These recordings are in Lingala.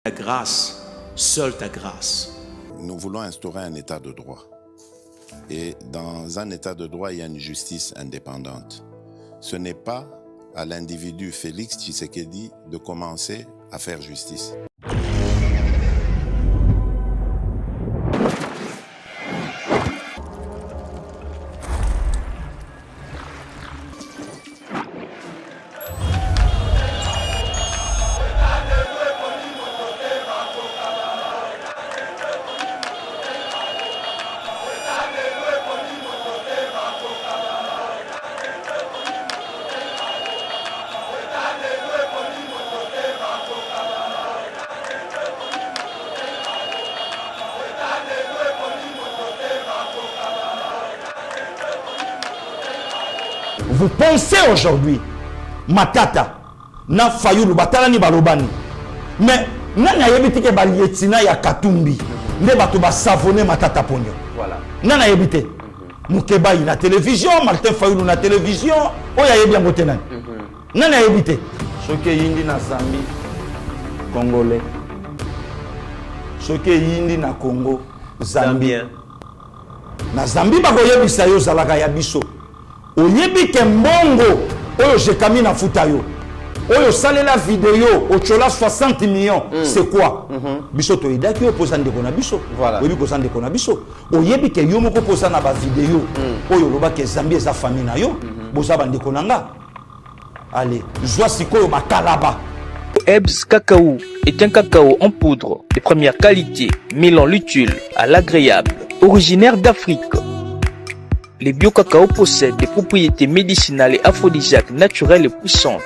Ta grâce, seule ta grâce. Nous voulons instaurer un état de droit. Et dans un état de droit, il y a une justice indépendante. Ce n'est pas à l'individu Félix Tshisekedi de commencer à faire justice. Vous pensez aujourd'hui, Matata, na Fayulu, Batalani Balobani, mais nana yebite balietina ya Katumbi, ne bato ba savonner Matata Ponyo. Voilà. Nana yebite. Mukeba na télévision, Martin Fayulu na télévision, oya yebi yango tenani. Nana yebite. Soke yindi na Zambie, Congolais. Soke yindi na Congo, Zambien. Na Zambie bako yebisa yo zalaka ya biso. Oyebi ke mbongo oyo jekami na futa yo oyo salela vidéo ochola 60 millions c'est quoi biso to idaki oposa ndeko na biso oyebi ko ndeko na biso oyebi ke yo moko posa na ba vidéo oyo loba ke Zambie za famille na yo boza ba ndeko nanga allez zwa sikoyo bakalaba. Ebs Cacao est un cacao en poudre de première qualité mêlant l'utile à l'agréable originaire d'Afrique. Les bio-cacao possèdent des propriétés médicinales et aphrodisiaques naturelles et puissantes.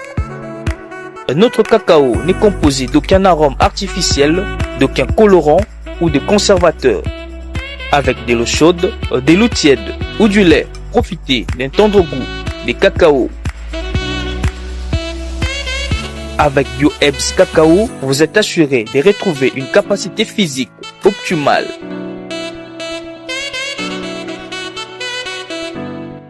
Notre cacao n'est composé d'aucun arôme artificiel, d'aucun colorant ou de conservateur. Avec de l'eau chaude, de l'eau tiède ou du lait, profitez d'un tendre goût des cacao. Avec BioEbs Cacao, vous êtes assuré de retrouver une capacité physique optimale.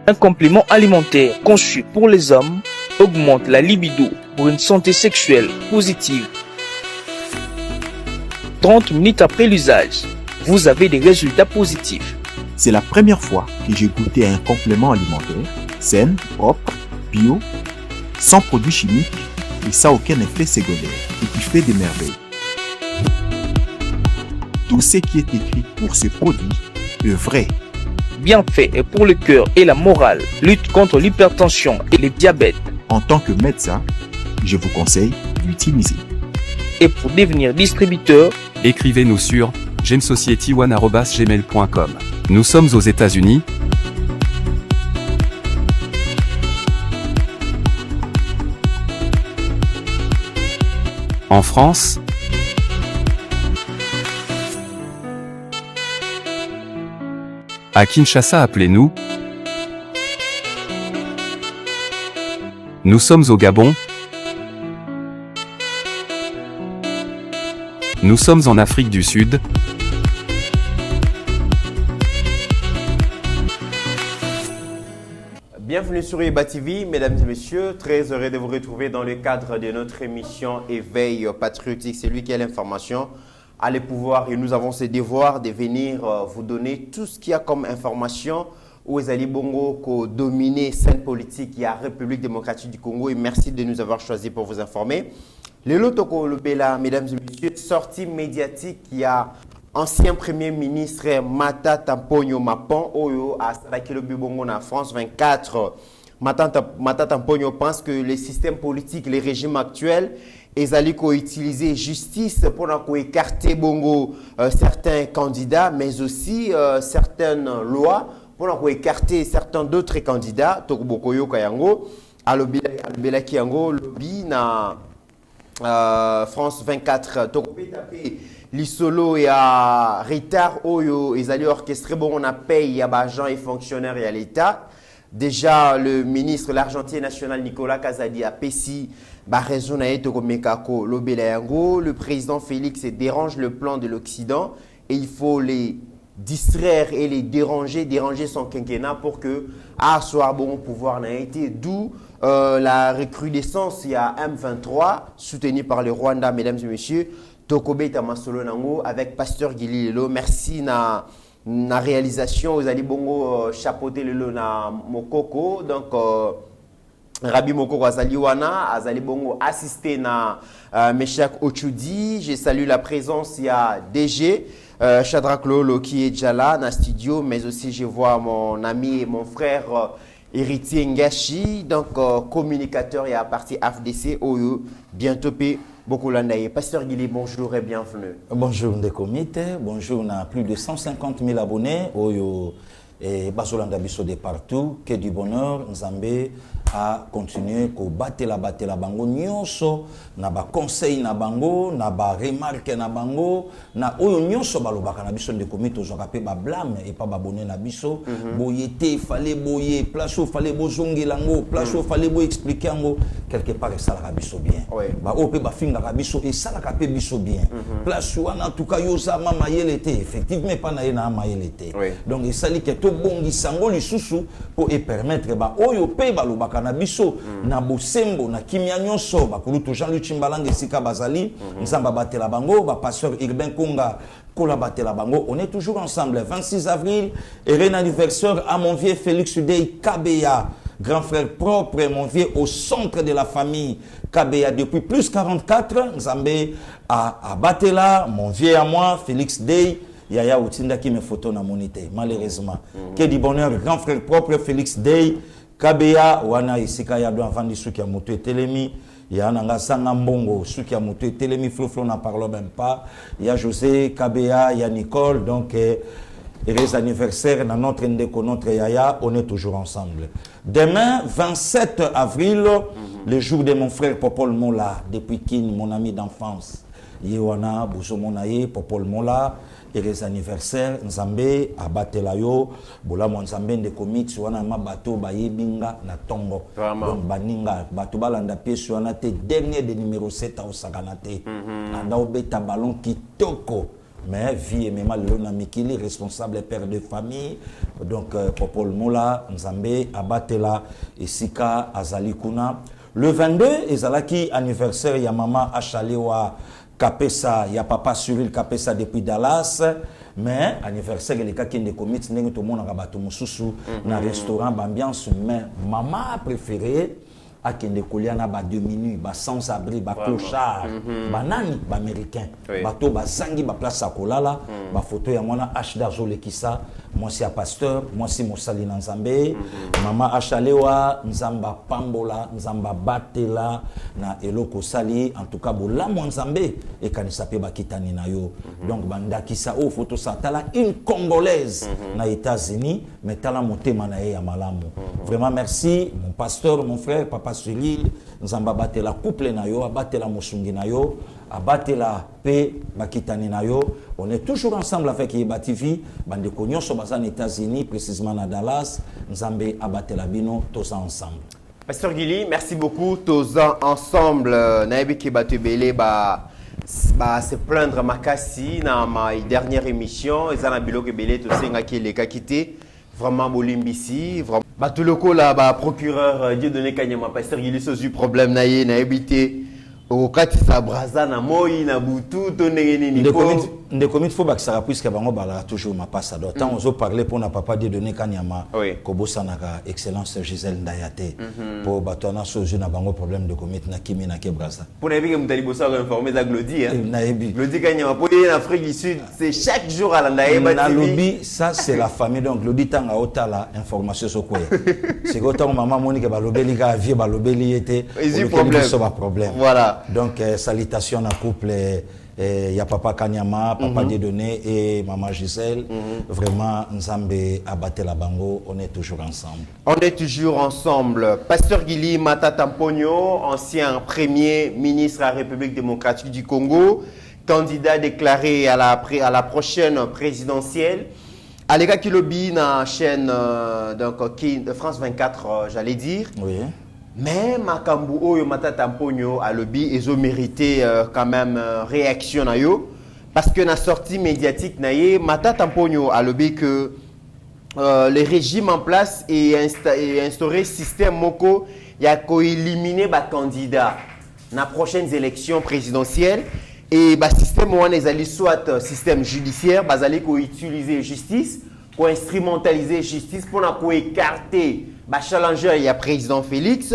Un complément alimentaire conçu pour les hommes augmente la libido pour une santé sexuelle positive. 30 minutes après l'usage, vous avez des résultats positifs. C'est la première fois que j'ai goûté un complément alimentaire sain, propre, bio, sans produits chimiques et sans aucun effet secondaire et qui fait des merveilles. Tout ce qui est écrit pour ce produit est vrai. Bien fait et pour le cœur et la morale, lutte contre l'hypertension et le diabète. En tant que médecin, je vous conseille d'utiliser. Et pour devenir distributeur, écrivez-nous sur gemsociety1@gmail.com. Nous sommes aux États-Unis. En France. À Kinshasa, appelez-nous. Nous sommes au Gabon. Nous sommes en Afrique du Sud. Bienvenue sur Eba TV, mesdames et messieurs. Très heureux de vous retrouver dans le cadre de notre émission Éveil patriotique. C'est lui qui a l'information. À les pouvoirs et nous avons ce devoir de venir vous donner tout ce qu'il y a comme information où Ezali Bongo qui domine scène politique et la République démocratique du Congo et merci de nous avoir choisi pour vous informer. Le Lotoko Lopela, mesdames et messieurs, sortie médiatique il y a ancien premier ministre Matata Ponyo Mapon Oyo à Salakilo Bongo en France 24. Matata Ponyo pense que le système politique, les régimes actuels Ezali ko utiliser justice pour écarter bongo certains candidats, mais aussi certaines lois pour écarter certains d'autres candidats. Tokubokoyo Kayango, Alobela Kiyango, lobby na France 24. Tokopetape l'isolo et à retard oyo Ezali orchestré bon on a payé à agents et fonctionnaires et à l'État. Déjà le ministre l'Argentin national Nicolas Kazadi a pessi. Le président Félix dérange le plan de l'Occident et il faut les distraire et les déranger son quinquennat pour que soit bon pouvoir n'a été d'où la recrudescence il y a M23 soutenu par le Rwanda mesdames et messieurs Tokobeta Masolo Nango avec Pasteur Gili Lelo. Merci na réalisation. Vous allez bongo chapeauter Lelo na Mokoko. Donc, Rabbi Mokoko Azali Wana, Azali Bongo assisté na Meshak Ochudi. Je salue la présence, il y a DG, Shadrach Lolo qui est déjà là dans le studio, mais aussi je vois mon ami et mon frère héritier Ngashi, donc communicateur et à partir FDC, Oyo, bientôt beaucoup l'andaye. Pasteur Guili, bonjour et bienvenue. Bonjour des comités, bonjour, on a plus de 150 000 abonnés, Oyo et Basolanda Bisso de partout, que du bonheur, Nzambé à continuer ko battre la bango nyonso na ba conseil na bango na ba remarque na bango na oyo nyonso balobaka na biso de komito zo kapé ba blâme et pas ba bonné na biso boyete fallait boyer place où fallait bozongela ngo place où fallait bo expliquer ngo quelque part ça la biso bien ba opé ba finga ka biso et ça la kapé biso bien place où en tout cas yoza mama yelete effectivement pas na na mama yelete donc et ça li que to bongi sango lisusu pour permettre ba oyo pe balobaka na biso na bosembo na kimia nyonso bakulutu Jean-Luc Chimbalanga esika bazali nzamba batela bango ba pasteur Urbain Konga kola batela bango. On est toujours ensemble. 26 avril et anniversaire à mon vieux Félix Dey Kabea, grand frère propre, mon vieux au centre de la famille Kabea depuis plus 44 nzambe à batela mon vieux à moi Félix Dey Yaya Outinda qui me photo na monité malheureusement. Que du bonheur grand frère propre Félix Dey Kabea wana isika ya do avant suki ya moto etelemi ya nanga sanga mbongo suki ya moto etelemi floflo na parle même pas ya José Kabea ya Nicole donc heureux anniversaire dans notre ndeko notre yaya on est toujours ensemble. Demain 27 avril le jour de mon frère Popol Mola depuis Kin mon ami d'enfance yewana bozo monaye Popol Mola heureux anniversaire nzambe abatela yo bola mo nzambe de comics wana ma bato bayebinga na tongo donc baninga bato balanda pièce wana te dernier de numéro 7 au sakanate anda obeta ballon kitoko mais vie et même le na mikili responsable père de famille donc Popol Mola nzambe abatela esika azali kuna le 22 ezalaki anniversaire ya mama Achalewa Kapesa, il y a papa Cyril Kapesa depuis Dallas, mais anniversaire les cas qui ne commettent n'est tout le monde a mususu na restaurant ambiance mais maman préférée à qui ne koliana ba 2 minutes ba sans abri ba clochard ba nani ba américain bato ba zangi ba place akolala ba photo ya mwana H Darzole kisa moi c'est pasteur moi c'est Mosali Nzambe mama Achalewa nzamba pambola nzamba batela na eloko sali en tout cas bola mo Nzambe et kanisa pe bakitani na yo donc banda kisa o photo ça tala une congolaise na États-Unis mais tala motema na ya malamu vraiment merci mon pasteur mon frère papa Cyril nzamba batela couple na yo abatela mosungi na yo abatela pe bakitani na yo on est toujours ensemble avec Yeba TV bande konyo so bazan États-Unis précisément à Dallas nzambe abatela bino tous ensemble. Pasteur Guili, merci beaucoup tous ensemble naebi ki batebele ba se plaindre makasi na ma dernière émission ezana biloko belé to senga ki le kakité vraiment bolimbisi vraiment batuloko la ba procureur Dieudonné Kanyama Pasteur Guili sozu problème na ye na ebité au katisa braza na moi na butu to ndenge ni de commit faut bakisaka puisque bango bala toujours ma passe alors tant on parler pour na papa Dieudonné Kanyama kobosa na excellence Gisèle Ndayate pour batona sozu na bango problème de commit na kimi na ke braza pour na que mutali bosa informer za Glody Glody Kanyama pour en Afrique du Sud c'est chaque jour à la Ndaeba na lobby ça c'est la famille donc Glody tanga otala information sokwe c'est quand maman Monique balobeli ka vie balobeli était problème voilà donc salutations à couple il y a papa Kanyama, papa Dieudonné et maman Gisèle. Vraiment, Nzambe abatté la bango, on est toujours ensemble. On est toujours ensemble. Pasteur Guili Matata Mponyo, ancien premier ministre de la République démocratique du Congo, candidat déclaré à la prochaine présidentielle. Alega Kilobi dans la chaîne de France 24, j'allais dire. Oui. Mais Makambu Oyo Matata Mponyo a lobby et ont mérité quand même réaction na yo parce que na sortie médiatique na ye Matata Mponyo a lobby que le régime en place et instauré système moko ya ko éliminer ba candidat na prochaines élections présidentielles et bah système on est soit système judiciaire bazali ko utiliser justice pour instrumentaliser justice pour écarter bah challenger il y a président Félix,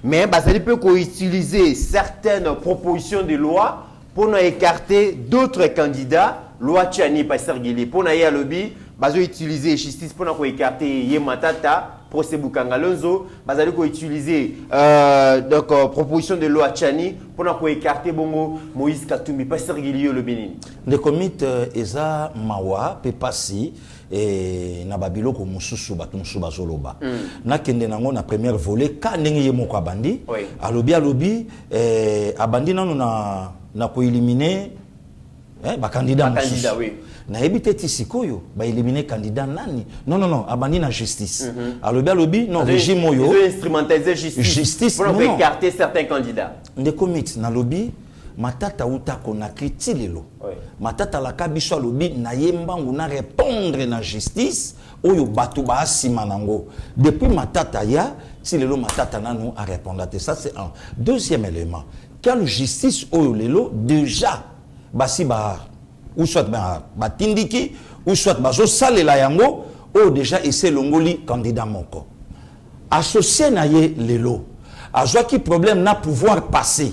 mais bazali peut ko utiliser certaines propositions de loi pour écarter d'autres candidats loi Tchani Pasteur Guili pour na ya lobby bazo utiliser justice pour écarter Yematata procès Bukangalonzo bazali ko utiliser donc proposition de loi Tchani pour écarter bongo Moïse Katumbi Pasteur Guili le Bénin le comité eza mawa pe passi et na babiloko mususu batu mususu bazoloba na kende nango na première volet ka ndenge ye moko abandi alobi abandi nanu na ko éliminer ba candidat oui na ebiteti sikoyo ba éliminer candidat nani non abandi na justice alobi non régime oyo instrumentaliser justice pour écarter certains candidats nde comité na lobby matata uta kona kritilelo matata la kabiso alobi na yembangu na répondre na justice oyo bato ba asima nango depuis matata ya tilelo matata nanu a répondre. Ça c'est un deuxième élément. Quelle justice oyo lelo déjà basi ba ou soit ba tindiki ou soit bazo salela yango o déjà essaie longoli candidat moko associé na ye lelo azwa qui problème na pouvoir passer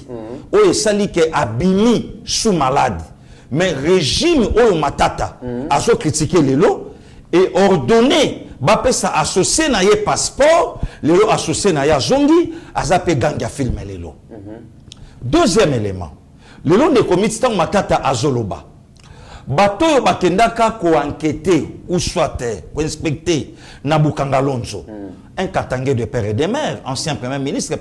o esali ke abimi sous malade mais régime o matata azo critiquer lelo et ordonner ba pesa associé na ye passeport lelo associé na ya zongi azape ganga film lelo. Deuxième élément, le long des comités tant matata azoloba bato yo bakendaka ko enquêter ou soit ko inspecter na Bukangalonzo un Katangé de père et de mère, ancien premier ministre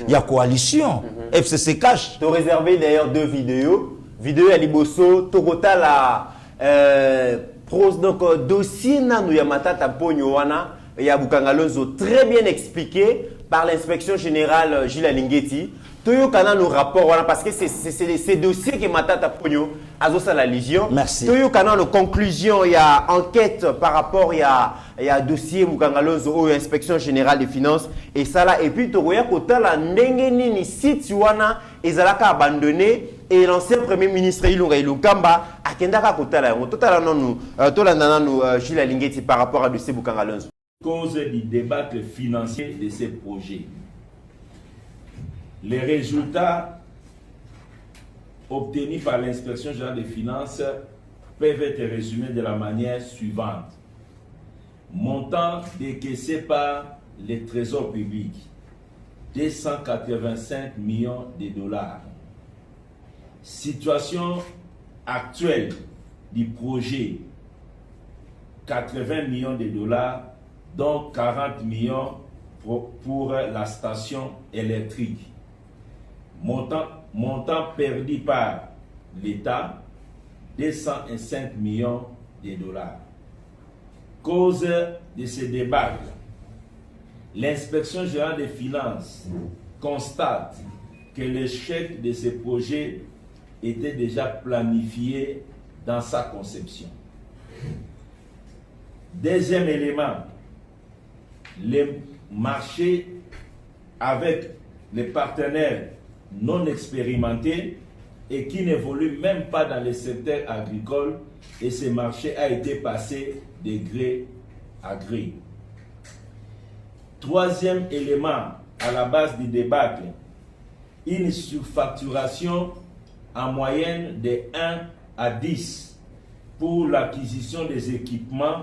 il y a coalition FCC cash. Tu as réservé d'ailleurs deux vidéos à Liboso Togota la donc dossier nanu ya matata ponyo wana ya Bukangalonzo très bien expliqué par l'inspection générale Gilles Alingeti. Toyo kana le rapport voilà parce que c'est ces dossiers que matata ponyo azosa la légion. Merci. Toyo kana le conclusion il y a enquête par rapport il y a dossier Bukangalonzo ou inspection générale des finances et ça là et puis toya kota la ndenge nini site wana ezalaka abandonné et l'ancien premier ministre Ilunga Ilunkamba akendaka kota la totala nonu tolanda nanu Gilles Alingeti par rapport à dossier Bukangalonzo. Cause du débat financier de ces projets. Les résultats obtenus par l'inspection générale des finances peuvent être résumés de la manière suivante. Montant décaissé par les trésors publics, 285 millions de dollars. Situation actuelle du projet, 80 millions de dollars, dont 40 millions pour la station électrique. Montant perdu par l'État, 205 millions de dollars. Cause de ce débat, l'inspection générale des finances constate que l'échec de ce projet était déjà planifié dans sa conception. Deuxième élément, les marchés avec les partenaires non expérimentés et qui n'évoluent même pas dans le secteur agricole et ce marché a été passé de gré à gré. Troisième élément à la base du débat, une surfacturation en moyenne de 1 à 10 pour l'acquisition des équipements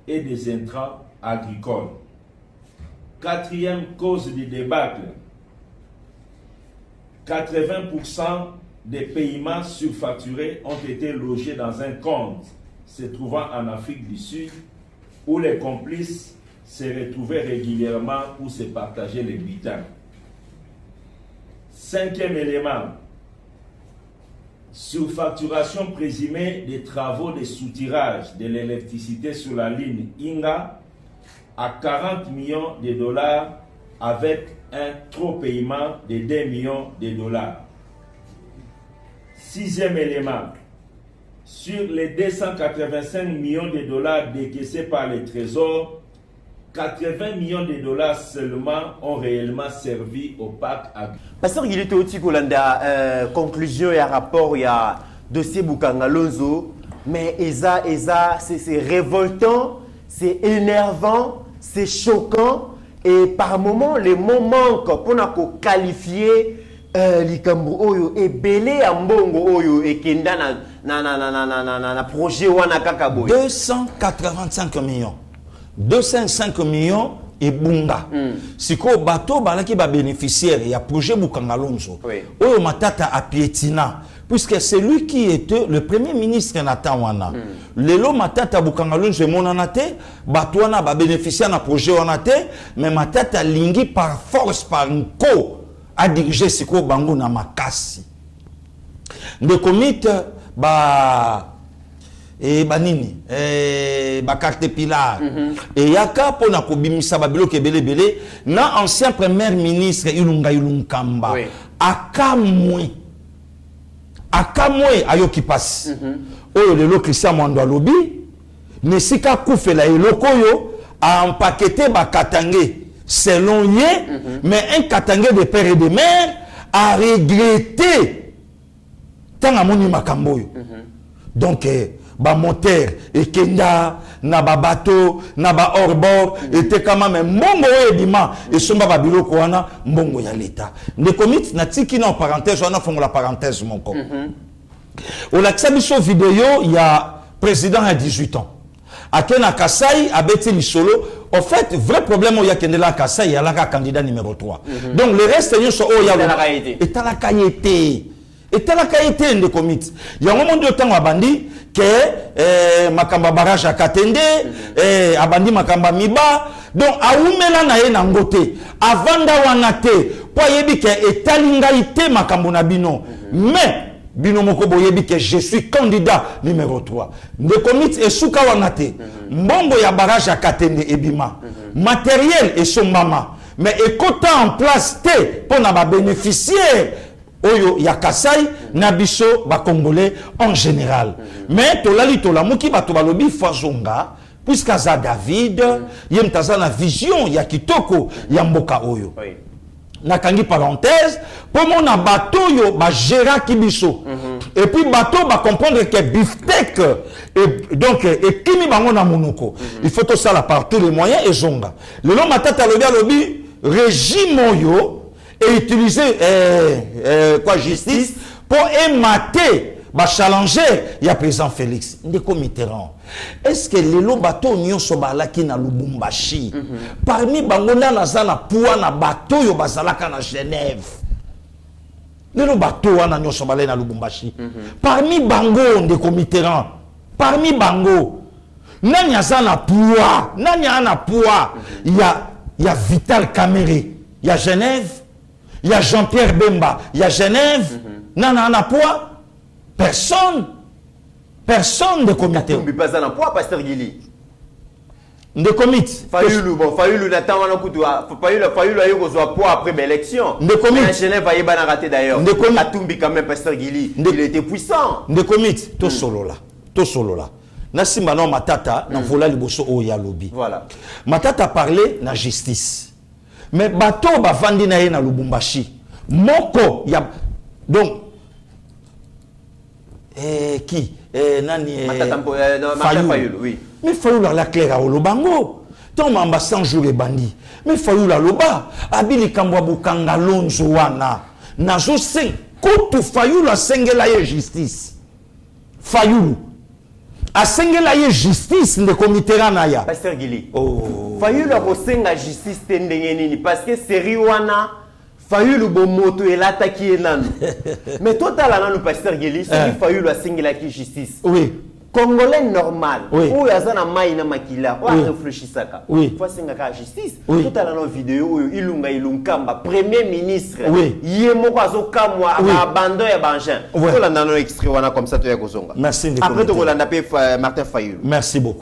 et des intrants agricoles. Quatrième cause du débâcle, 80% des paiements surfacturés ont été logés dans un compte se trouvant en Afrique du Sud où les complices se retrouvaient régulièrement pour se partager les bulletins. Cinquième élément, surfacturation présumée des travaux de soutirage de l'électricité sur la ligne Inga à 40 millions de dollars avec un trop paiement de 2 millions de dollars. Sixième élément, sur les 285 millions de dollars décaissés par le Trésor, 80 millions de dollars seulement ont réellement servi au parc agricole. Pasteur, il était aussi Kolanda, conclusion, il y a rapport, il y a dossier Bukangalonzo, mais c'est révoltant, c'est énervant, c'est choquant, et par moments, les mots manquent pour qualifier Likambu Oyo et belé à Mbongo Oyo et Kenda na projet wana kakaboy. 285 millions. 205 millions et bunga. Si ko bateau balaki ba bénéficiaire, il y a projet Bukangalonzo. Oyo matata a piétina. Puisque c'est lui qui était le premier ministre Nathan Wana. Lelo matata Bukangalonzo monanate, batouana ba bénéficiaire na projet wanate, mais matata lingi par force par nko a dirigé Siko Bango na makasi. De comite banini carte pilar et yaka pona ko bimisa babilo ke belé na ancien premier ministre Ilunga Ilunkamba akamwe ayoki passe oyo lelo Christian Mwando alobi nesika kufela eloko yo a empaqueté bakatangé selon ye, mais un katangé de père et de mère a regretté tant à mon makamboyo. Donc, ba moteur et kenda na ba bateau na ba hors-bord était quand même mbongo ebima et somba ba biloko wana mbongo ya l'état. Ne commit na tiki na parenthèse on a fait la parenthèse mon co. Au laxabiso vidéo il y a président à 18 ans. Akena Kasai a bêti le solo. En fait, vrai problème il y a Kendela Kasai, il y a la candidat numéro 3. Donc le reste ils sont il y a la qualité. Et la qualité de commit. Il y a un moment de temps à bandi que makamba barrage à Katende, à bandi makamba miba. Donc à oumela na ye nangote. Avant d'awanate, pour yebi que etalingaite makambo na bino. Mais bino moko boyebi que je suis candidat numéro 3. De commit et souka wanate. Mbongo ya barrage à Katende ebima. Matériel et son mama. Mais écoutant en place te pour na ba bénéficiaire. Oyo ya Kasai na biso ba congolais en général. Mais tolali tolamuki bato balobi fazonga puisque za David yemtaza na vision ya kitoko ya mboka oyo. Nakangi parenthèse pour mon bateau yo ba gérer kibiso. Et puis bateau ba comprendre que biftec et donc et kimi bango na monoko. Il faut tout ça là par tous les moyens et zonga. Le nom matata lobi régime yo et utiliser justice pour émater challenger il y a président Félix Ndeko Mitterrand. Est-ce que les bateaux nyon sobala qui na Lubumbashi parmi bangona nazana poa na bateau yo bazalaka na Genève les bateaux wana nyon sobala na Lubumbashi parmi bango Ndeko Mitterrand parmi bango nani azana poa nani ana poa il y a Vital Kamerhe il y a Genève. Il y a Jean-Pierre Bemba, il y a Genève, Nana Anapoa, personne de comité. Mais pas un poids, Pasteur Guili. De comité. Fayulu, Nathan Wanakutu, Fayulu a eu poids après l'élection. De comité. Genève va y avoir raté d'ailleurs. De comité. Atumbi quand même, Pasteur Guili. Il était puissant. De comité, tout solo là. Nasimba non matata, na vola liboso o ya lobby. Voilà. Matata parlait na justice. Mais bateau ba vandi na ye na Lubumbashi. Moko ya donc qui nani Fayulu, oui. Mais Fayulu la claire à Olobango. Tant mamba 100 jours et bandi. Mais Fayulu la loba abili kambwa Bukangalonzo wana. Nazo sen kotu Fayulu sengela ye justice. Fayulu a sengela ye justice de comité ranaya. Pasteur Guili. Fayulu a senga justice tendengenini parce que série wana Fayulu bo moto et l'attaquer nan. Mais total nan Pasteur Guili, c'est Fayulu a sengela ki justice. Oui. Congolais normal. Oui. Ou yazana mai na makila. Ou réfléchissaka. Oui. Faut senga ka justice. Oui. Total nan vidéo Ilunga Ilunkamba premier ministre. Oui. Yemoko azokamwa abandon ya bangin. Oui. Total nan extrait wana comme ça to ya kozonga. Merci. Après to kolanda pe Martin Fayulu. Merci beaucoup.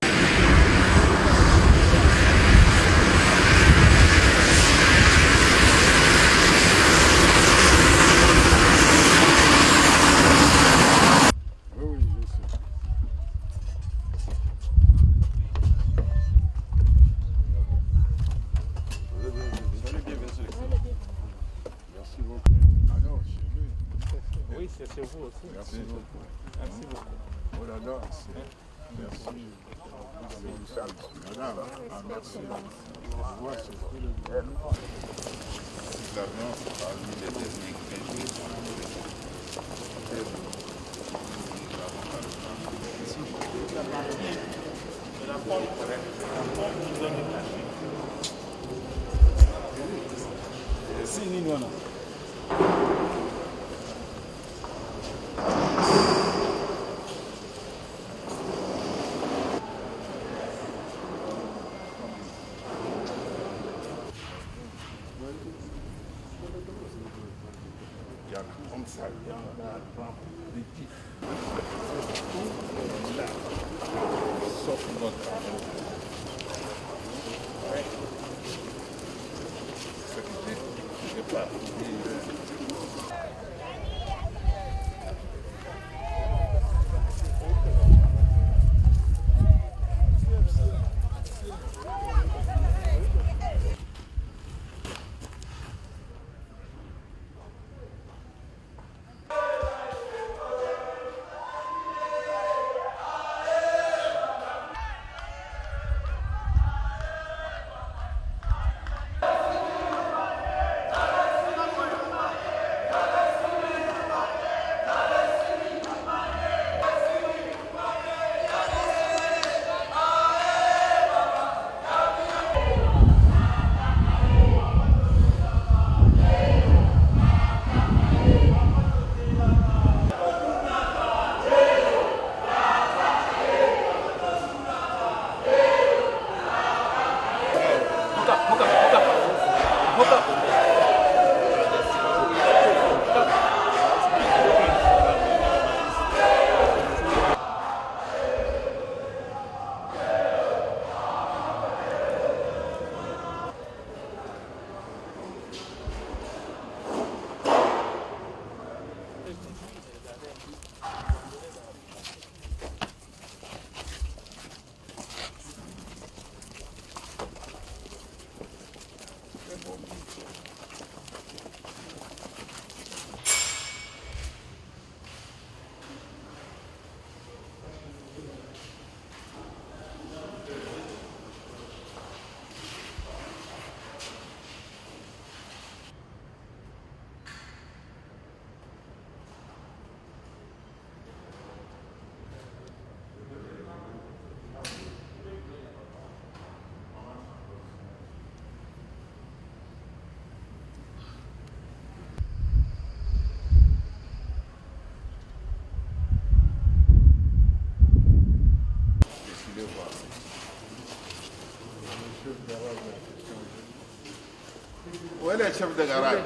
Où est le chef de garage?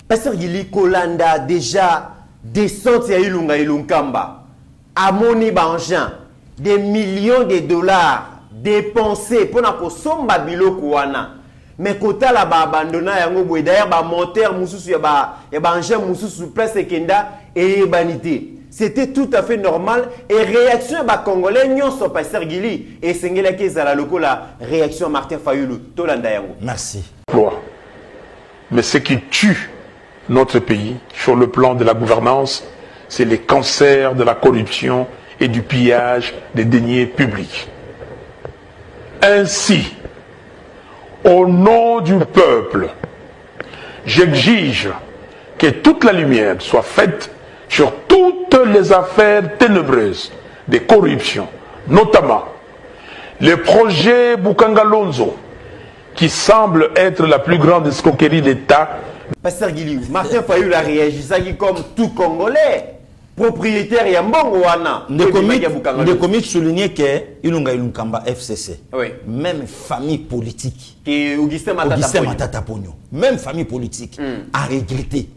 Pasteur Gili Kolanda déjà descente ya Ilunga Ilunkamba amoni banjan des millions de dollars dépensés pour na kosomba biloko wana mais kota la ba abandona yango boy d'ailleurs ba monteur mususu ya ba engin mususu place kenda et banité. C'était tout à fait normal et réaction ba congolais nyonso Pasteur Gili et sengela kezala lokola réaction Martin Fayulu tolanda yango. Merci. Mais ce qui tue notre pays sur le plan de la gouvernance, c'est les cancers de la corruption et du pillage des deniers publics. Ainsi, au nom du peuple, j'exige que toute la lumière soit faite sur toutes les affaires ténébreuses de corruption, notamment Le projet Boukangalonzo, qui semble être la plus grande escroquerie d'État. Pasteur Guiliou, Martin Fayulu a réagi comme tout Congolais. Propriétaire Yambongo Wana. Ndekomi souligner que Ilunga Ilunkamba FCC. Oui. Même famille politique. Et Augustin Matata Pogno. Même famille politique a regretté.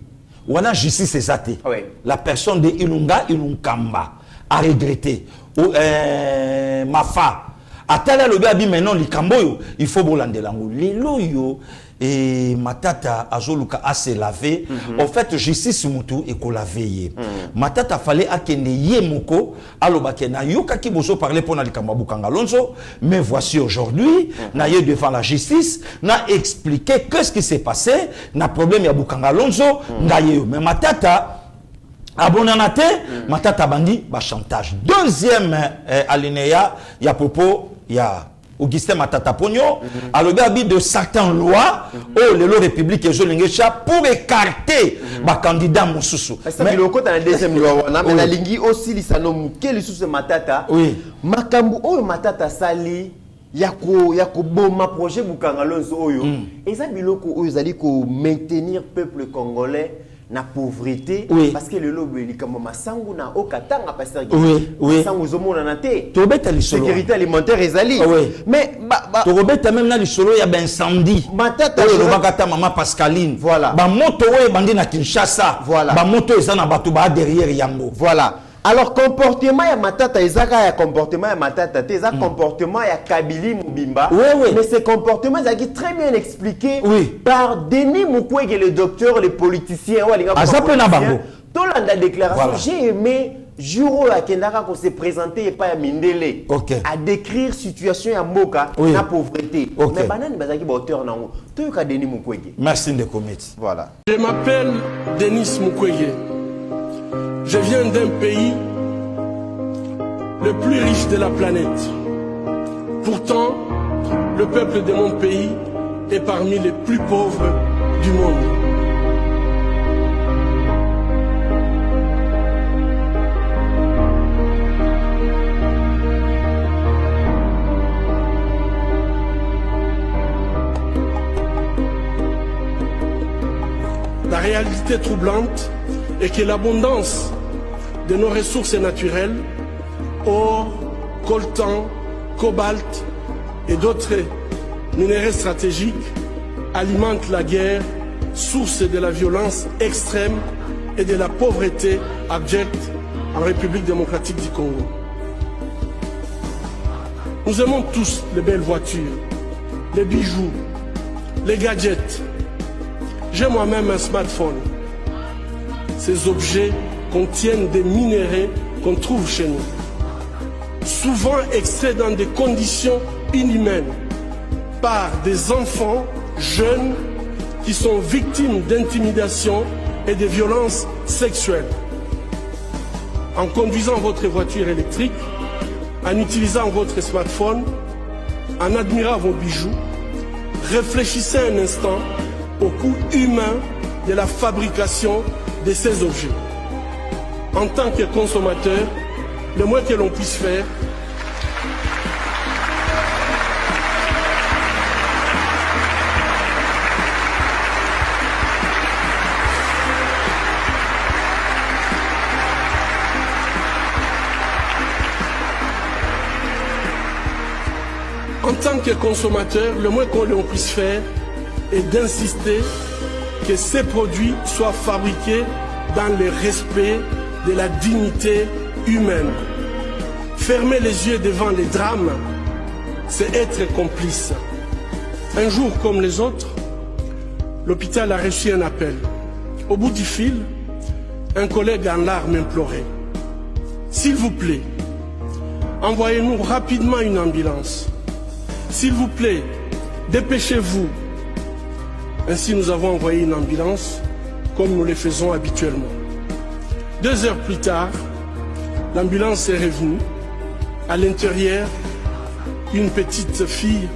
Wana justice exacte. Oui. La personne de Ilunga Ilunkamba a regretté. Mafa. Atala le gabi maintenant likamboyo il faut bolande lango. Lelo yo et Matata azoluka a se laver. En fait justice mutu et ko laver. Matata fallait akende ye moko aloba kena yoka ki bozo parler pour na likambo Boukangalonzo, mais voici aujourd'hui na ye devant la justice na expliquer qu'est-ce qui s'est passé na problème ya Boukangalonzo ngaye mais Matata abonanate Matata bandi ba chantage. Deuxième alinéa ya propos ya Augustin Matata Pogno a le gabi de certaines lois au lelo république et jolingecha pour écarter ba candidat Mosusu. Mais le côté la deuxième loi wana mais la lingi aussi lisano mukeli sous Matata. Oui. Makambu o Matata sali yako boma projet Boukangalonzo oyo. Eza biloko oyo zali ko maintenir peuple congolais na pauvreté parce que le lobby comme masangu na okatanga pasteur masangu zomona na te tobeta lisolo sécurité alimentaire ezali mais tobeta même na lisolo ya ben incendie Matata le bakata maman Pascaline voilà ba moto oyo bandi na Kinshasa voilà ba moto eza na bato ba derrière yango voilà. Alors comportement ya Matata ezaka ya comportement ya Matata te eza comportement ya Kabili Mubimba mais ce comportement est très bien expliqué par Denis Mukwege le docteur le politicien dans la déclaration j'ai aimé jour où Kendaka qu'on s'est présenté et pas à Mindele à décrire situation ya mboka na pauvreté mais banane bazaki ba auteur nango to ka Denis Mukwege. Merci de commettre. Voilà. Je m'appelle Denis Mukwege. Je viens d'un pays le plus riche de la planète. Pourtant, le peuple de mon pays est parmi les plus pauvres du monde. La réalité troublante est que l'abondance de nos ressources naturelles, or, coltan, cobalt et d'autres minéraux stratégiques, alimente la guerre, source de la violence extrême et de la pauvreté abjecte en République démocratique du Congo. Nous aimons tous les belles voitures, les bijoux, les gadgets. J'ai moi-même un smartphone. Ces objets contiennent des minéraux qu'on trouve chez nous, souvent extraits dans des conditions inhumaines par des enfants jeunes qui sont victimes d'intimidation et de violences sexuelles. En conduisant votre voiture électrique, en utilisant votre smartphone, en admirant vos bijoux, réfléchissez un instant au coût humain de la fabrication de ces objets. En tant que consommateur, le moins que l'on puisse faire, est d'insister que ces produits soient fabriqués dans le respect de la dignité humaine. Fermer les yeux devant les drames, c'est être complice. Un jour comme les autres, l'hôpital a reçu un appel. Au bout du fil, un collègue en larmes implorait: s'il vous plaît, envoyez-nous rapidement une ambulance. S'il vous plaît, dépêchez-vous. Ainsi, nous avons envoyé une ambulance, comme nous le faisons habituellement. 2 heures plus tard, l'ambulance est revenue. À l'intérieur, une petite fille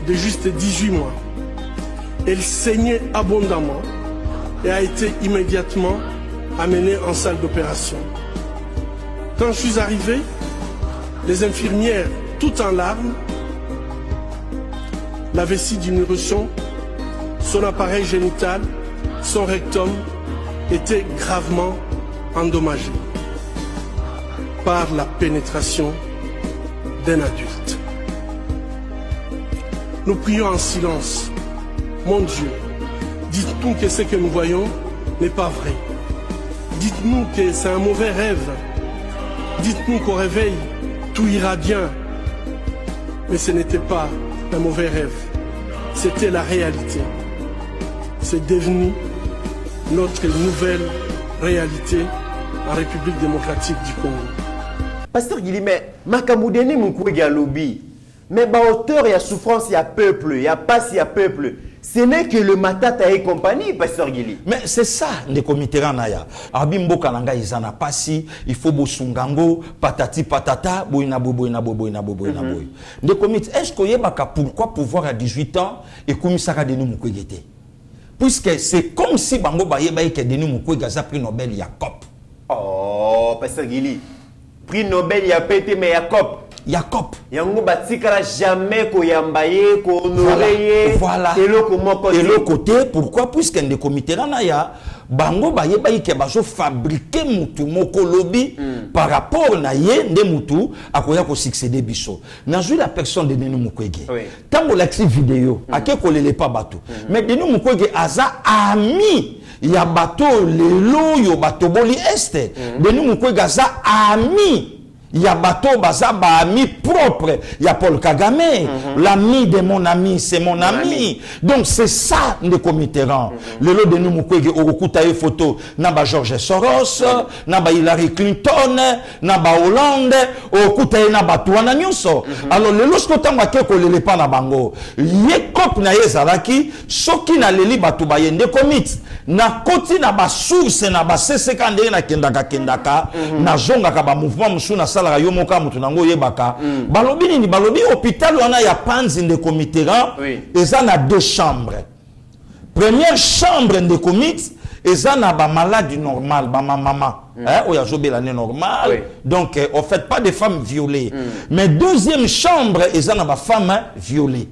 de juste 18 mois. Elle saignait abondamment et a été immédiatement amenée en salle d'opération. Quand je suis arrivé, les infirmières, toutes en larmes, la vessie du nourrisson, son appareil génital, son rectum étaient gravement endommagés par la pénétration d'un adulte. Nous prions en silence. Mon Dieu, dites-nous que ce que nous voyons n'est pas vrai. Dites-nous que c'est un mauvais rêve. Dites-nous qu'au réveil, tout ira bien. Mais ce n'était pas un mauvais rêve. C'était la réalité. C'est devenu notre nouvelle réalité en République démocratique du Congo. Pasteur Guillemet, Makamoudeni Mukwege lobby. Mais bah auteur, il y a souffrance, il y a peuple, il y a passe, il y a peuple. Ce n'est que le Matata et compagnie, Pasteur Guili. Mais c'est ça, les comités naya. Abimbo kananga izana pasi, il faut bosungango, patati patata, boina boina boina boina boy. Les comités, est-ce que yebaka pourquoi pouvoir à 18 ans et comme ça a denu Mukwege? Puisque c'est comme si bango bayeba que denu Mukwege a prix Nobel Jacob. Oh, Pasteur Guili. Prix Nobel il a pété mais Jacob. Jacob. Yango batikala jamais ko yambaye ko honorer. Voilà. Et le côté pourquoi puisque des comités naya bango bayeba que bazo fabriquer mutu moko lobby par rapport na ye nde mutu akoya ko succéder biso. Na vu la personne de Denis Mukwege. Tango l'axi vidéo ake kolele pas bato. Mais Denis Mukwege aza ami ya bato lelo yo bato boli este. Denis Mukwege aza ami. Il y a bateau bazaba ami propre. Il y a Paul Kagame. L'ami de mon ami, c'est mon ami. Donc c'est ça le comité rang. Le lot de nous Mukwege okuta une photo naba George Soros, naba Hillary Clinton, naba Hollande, okuta naba tuana nyonso. Alors le lot ce que tanga ke ko lele pa na bango. Yekop na yezalaki soki na leli batu bayende komit. Na koti na ba source na ba sesekande na kendaka na zonga ka ba mouvement musuna la yomoka mutunango yebaka balobi ni balobi hôpital wana ya panzi de comité eza na deux chambres. Première chambre de comité eza na ba malade normal ba mama oya zobela ne normal donc en fait pas de femmes violées mais deuxième chambre eza na ba femmes violées.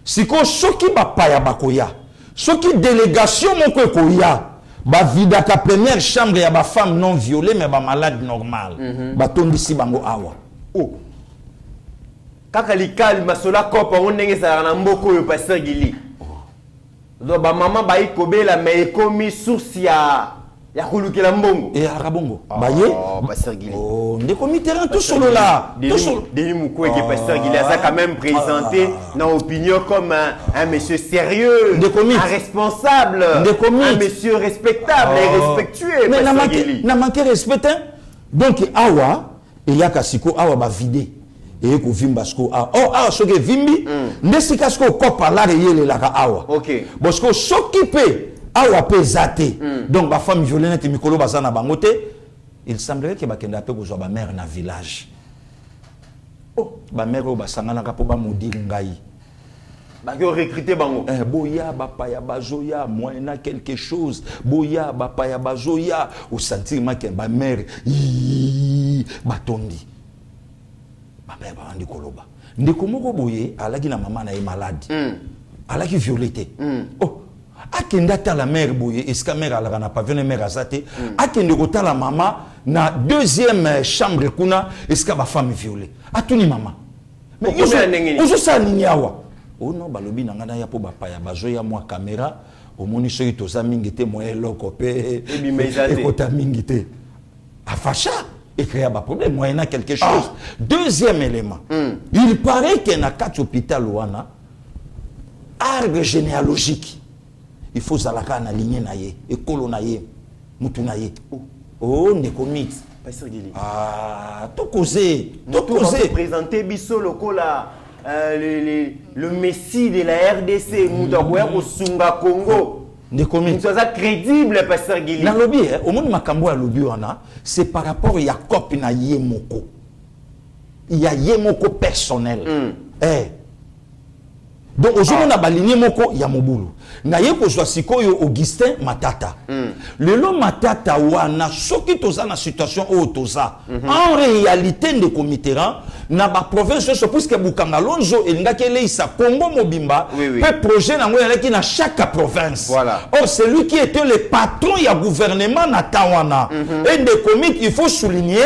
Siko soki ba paya bakoya soki délégation moko ekoya ba vida ka première chambre ya ba femme non violée mais ba malade normal ba tondisi bango awa oh kaka likali masola kopa ondenge sa na mboko yo Pasteur Guili do ba mama ba ikobela mais ekomi source ya kulukela mbongo et arabongo baye Pasteur Guili oh ndeko mitterrand tout solo là tout solo Denis Mukwege Pasteur Guili a quand même présenté dans opinion comme un monsieur sérieux, un responsable, un monsieur respectable et respectueux. Mais n'a manqué respect donc awa il y a kasiko awa ba vidé et ko vimbasko ah so ke vimbi ndesika sko kopa la yele la ka awa OK bosko s'occuper awa pe zate donc ba femme violente mikolo bazana bangote il semblerait que bakenda pe kozwa ba mère na village oh ba mère o basangana ka po ba modir ngai ba ko recruter bango boya ba paya bazoya moyena quelque chose boya ba paya bazoya au sentiment que ba mère batondi ba mère ba andi koloba ndeko moko boye alaki na mama na e malade alaki violete oh akenda ta la mère boye eska mère alaka na pavillon mère azate akende kota la maman na deuxième chambre kuna eska ba femme violée atuni maman mais ozo sa nini awa oh non balobi na ngana ya po ba paya bazoya mwa caméra omoni soki toza mingi te moye loko pe ekota mingi te afacha et créer un problème moyennant quelque chose. Deuxième élément, il paraît qu'il y a un cas d'hôpital ouana arbre généalogique. Il faut zalaka na ligne naie et colonaie mutu naie. Oh ne commit. Pasteur Guili. Ah, tout causé, tout causé. Présenter biso lokola le messie de la RDC Moutaboya au Sunga Congo. Ne commit. Nous sommes crédibles, Pasteur Guili. Dans le lobby, au monde makambo à lobby wana, c'est par rapport à Jacob na Yemoko. Il y a Yemoko personnel. Donc aujourd'hui on a baligné moko ya mobulu. Na yeko zwa sikoyo Augustin Matata. Le long Matata wana soki toza na situation o toza. En réalité de comité na ba province so puisque Bukanga Lonzo elingaki eleisa Congo mobimba oui. pe projet nango yalaki na chaque province. Voilà. Or c'est lui qui était le patron ya gouvernement na Tawana. Et de comiques, il faut souligner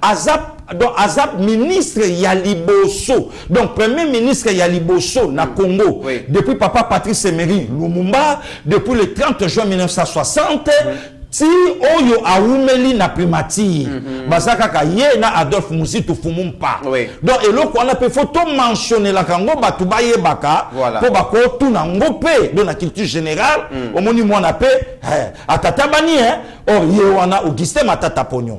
Azap ministre Yaliboso. Donc premier ministre Yaliboso na Congo. Oui. Depuis papa Patrice Emery Lumumba, depuis le 30 juin 1960. Si oyo aumeli na primature basaka ka ye na Adolphe Muzitu Fumumpa. Donc eloko wana pe photo mentionner la kango batu baye baka po bako tout na ngope dans la culture générale omoni mwana pe atatabani or ye wana Augustin Matata Pognon.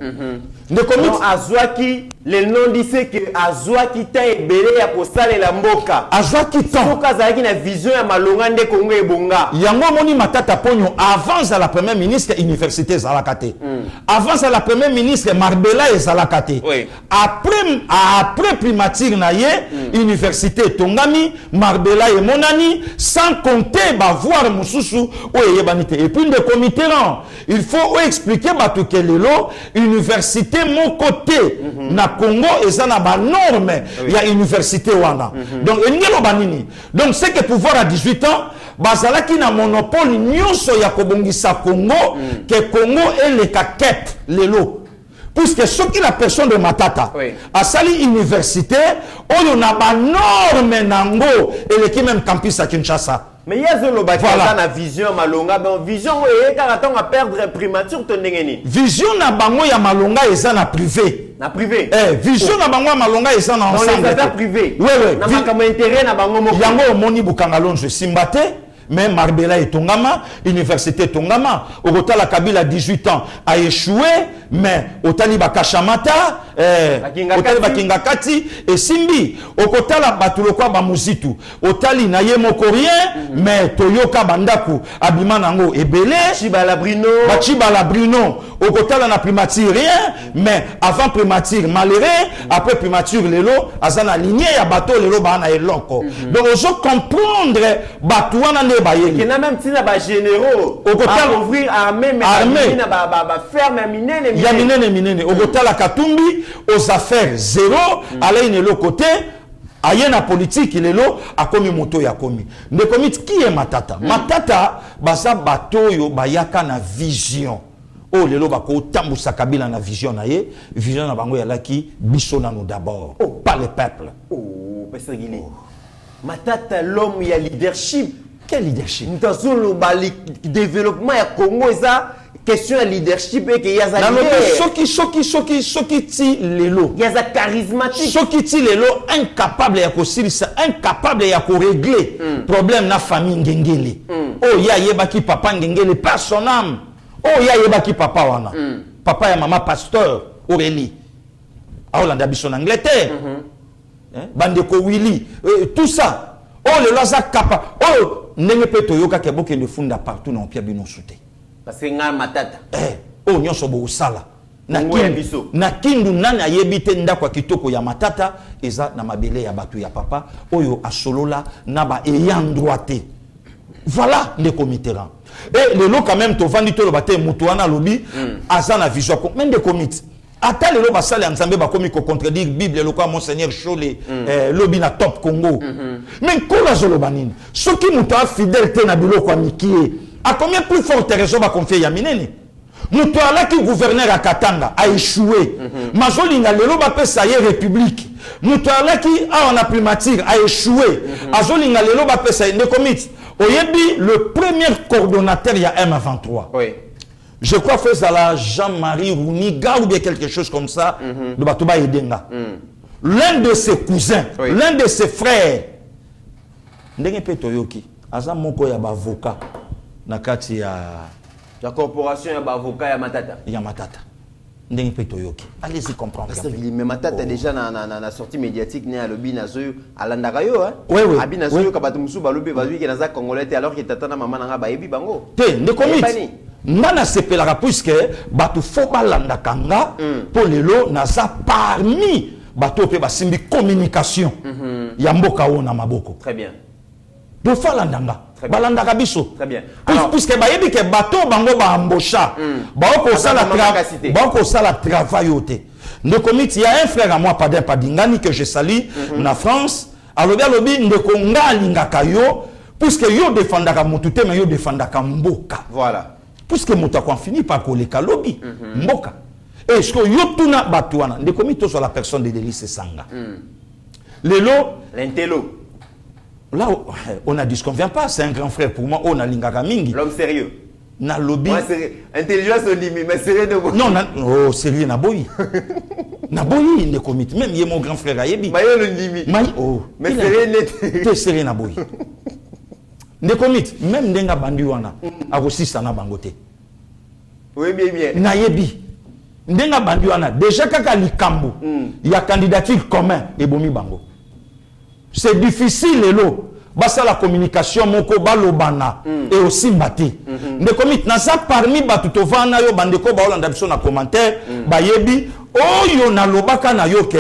De comics Azwaki le nom dit c'est que Azwaki ta ebele ya kosala la mboka. Azwaki ta soka zaki na vision ya malonga nde Congo ebonga. Yango moni Matata Pognon avant à la première ministre université Zalakate. Avant à la première ministre Marbella et Zalakate. Après primature na ye université Tongami Marbella et Monani sans compter ba voir mususu oye banite. Et puis de comité il faut expliquer batu kelelo université mon côté na Congo et ça na ba norme il y a université wana. Donc ngelo banini. Donc c'est que pouvoir à 18 ans bazalaki na monopole nyonso ya kobongisa Congo que Congo est le quête lelo. Puisque ce qui la personne de Matata a sali université oyo na ba norme nango et le qui même campus à Kinshasa. Mais il y a zolo baki na vision malonga ben vision oyo karaton a perdre primature to ndengeni. Vision na bango ya malonga eza na privé. Na privé. Vision na bango ya malonga eza na ensemble. Dans les affaires privées. Oui. Na makama intérêt na bango moko. Yango moni Bukanga Lonzo Simbate. Mais Marbella et Tongama, université Tongama, Okotala Kabila 18 ans a échoué, mais Otali Bakashamata, Otali Bakingakati et Simbi, Okotala Batulokwa Bamuzitu, Otali Naye Mokorien, mais Toyoka Bandaku, Abimanango et Belé, Chibala Bruno, Okotala na primature rien, mais avant primature malheureux, après primature lelo, Azana ligné ya bateau lelo bana et loko. Donc on doit comprendre Batouana ne baye. Il y a même tina ba généraux. Okotala ouvrir armée mais na ba ferme minene. Ya minene. Okotala Katumbi aux affaires zéro, aller ne le côté. Aye na politique lelo akomi moto ya komi. Ne komi qui est Matata? Matata basa bateau yo bayaka na vision. Oh lelo bako tambusa Kabila na vision na ye, vision na bango ya laki biso na nous d'abord, pas le peuple. Pasteur Guilé. Matata l'homme ya leadership. Quel leadership? Nous avons le développement ya Congo ça question de leadership et que yaza soki ti lelo yaza charismatique soki ti lelo incapable ya kosilisa incapable ya ko régler problème na famille ngengele oh ya yebaki papa ngengele personnam oh ya yebaki papa wana papa ya mama pasteur Aurélie Hollande biso en Angleterre bandeko Willy tout ça oh le laza capable oh ndenge pe toyoka ke boke ne funda partout na pia bino souté. Parce que nga Matata. Oh nyonso bo sala. Na kindu nani ayebite ndakwa kitoko ya Matata eza na mabele ya batu ya papa oyo asolola na ba eyang droité. Voilà les comités. Et le lot quand même to vandi to lo bate mutu wana lobi azana vision même des comités. Ata le lo basala nzambe ba komi ko contredire Bible lo kwa monseigneur Cholé lobi na top Congo. Mais kola zolo banini. Soki mutu a fidèle te na biloko mikie. À combien plus forte raison va confier Yaminene? Moutoala qui gouverneur à Katanga a échoué. Majolinga lelo ba pesa ye république. Moutoala qui a en a primature a échoué. Ajolinga lelo ba pesa ne commit. Oyebi le premier coordonnateur il y a M23. Oui. Je crois que c'est la Jean-Marie Rouniga ou bien quelque chose comme ça de Batouba Edenga. L'un de ses cousins, l'un de ses frères. Ndenge pe toyoki. Aza moko ya ba avocat. Nakati ya la corporation ya avocat ya Matata. Ya Matata. Ndenge pe toyoki. Allez-y comprendre. Parce que mais Matata déjà na sortie médiatique né à lobi na zo alandaka yo hein. Oui. Abi na zo kabatu musu balobi bazwi ke na za congolais alors que tata na maman nga ba yebi bango. Te ne commit. Nana sepelaka puisque batu fo balandaka nga pour lelo na za parmi batu pe basimbi communication. Ya mboka ona maboko. Très bien. Do falandanga. Balandaka biso. Très bien. Puisque bayebi ke bateau bango ba embaucha. Ba ko sala travail yote. Il y a un frère à moi, Padin Padingani, que je salue, en France. Alors, ndeko nga lingaka yo, puisque yo défendaka motute, mais yo défendaka mboka. Voilà. Puisque motako finit par koleka lobby, mboka. Et ce que yo tuna batuana, ndeko mito sur la personne de Délice Sanga. Lelo, l'intello. Là, on a dit ce qu'on vient pas, c'est un grand frère pour moi, on a lingaka mingi. L'homme sérieux. Na lobby. Moi, intelligence au limite, mais sérieux de vous. Non, oh, sérieux na boyi. Na boyi ne commit. Même il est mon grand frère Ayebi. Mayo le limite. Oh. Mais sérieux net. Tu sérieux na boyi. Ne commit. Même denga bandi wana. A aussi ça na bangote. Oui, bien, bien. Na yebi. Ndenga bandi wana. Déjà kaka likambo. Il y a candidature commun et bomi bango. C'est difficile lelo. Basa la communication moko balobana et aussi mbate. Ne commit na ça parmi batutovana yo bandeko ba olanda biso na commentaire ba yebi oyo na lobaka na yo ke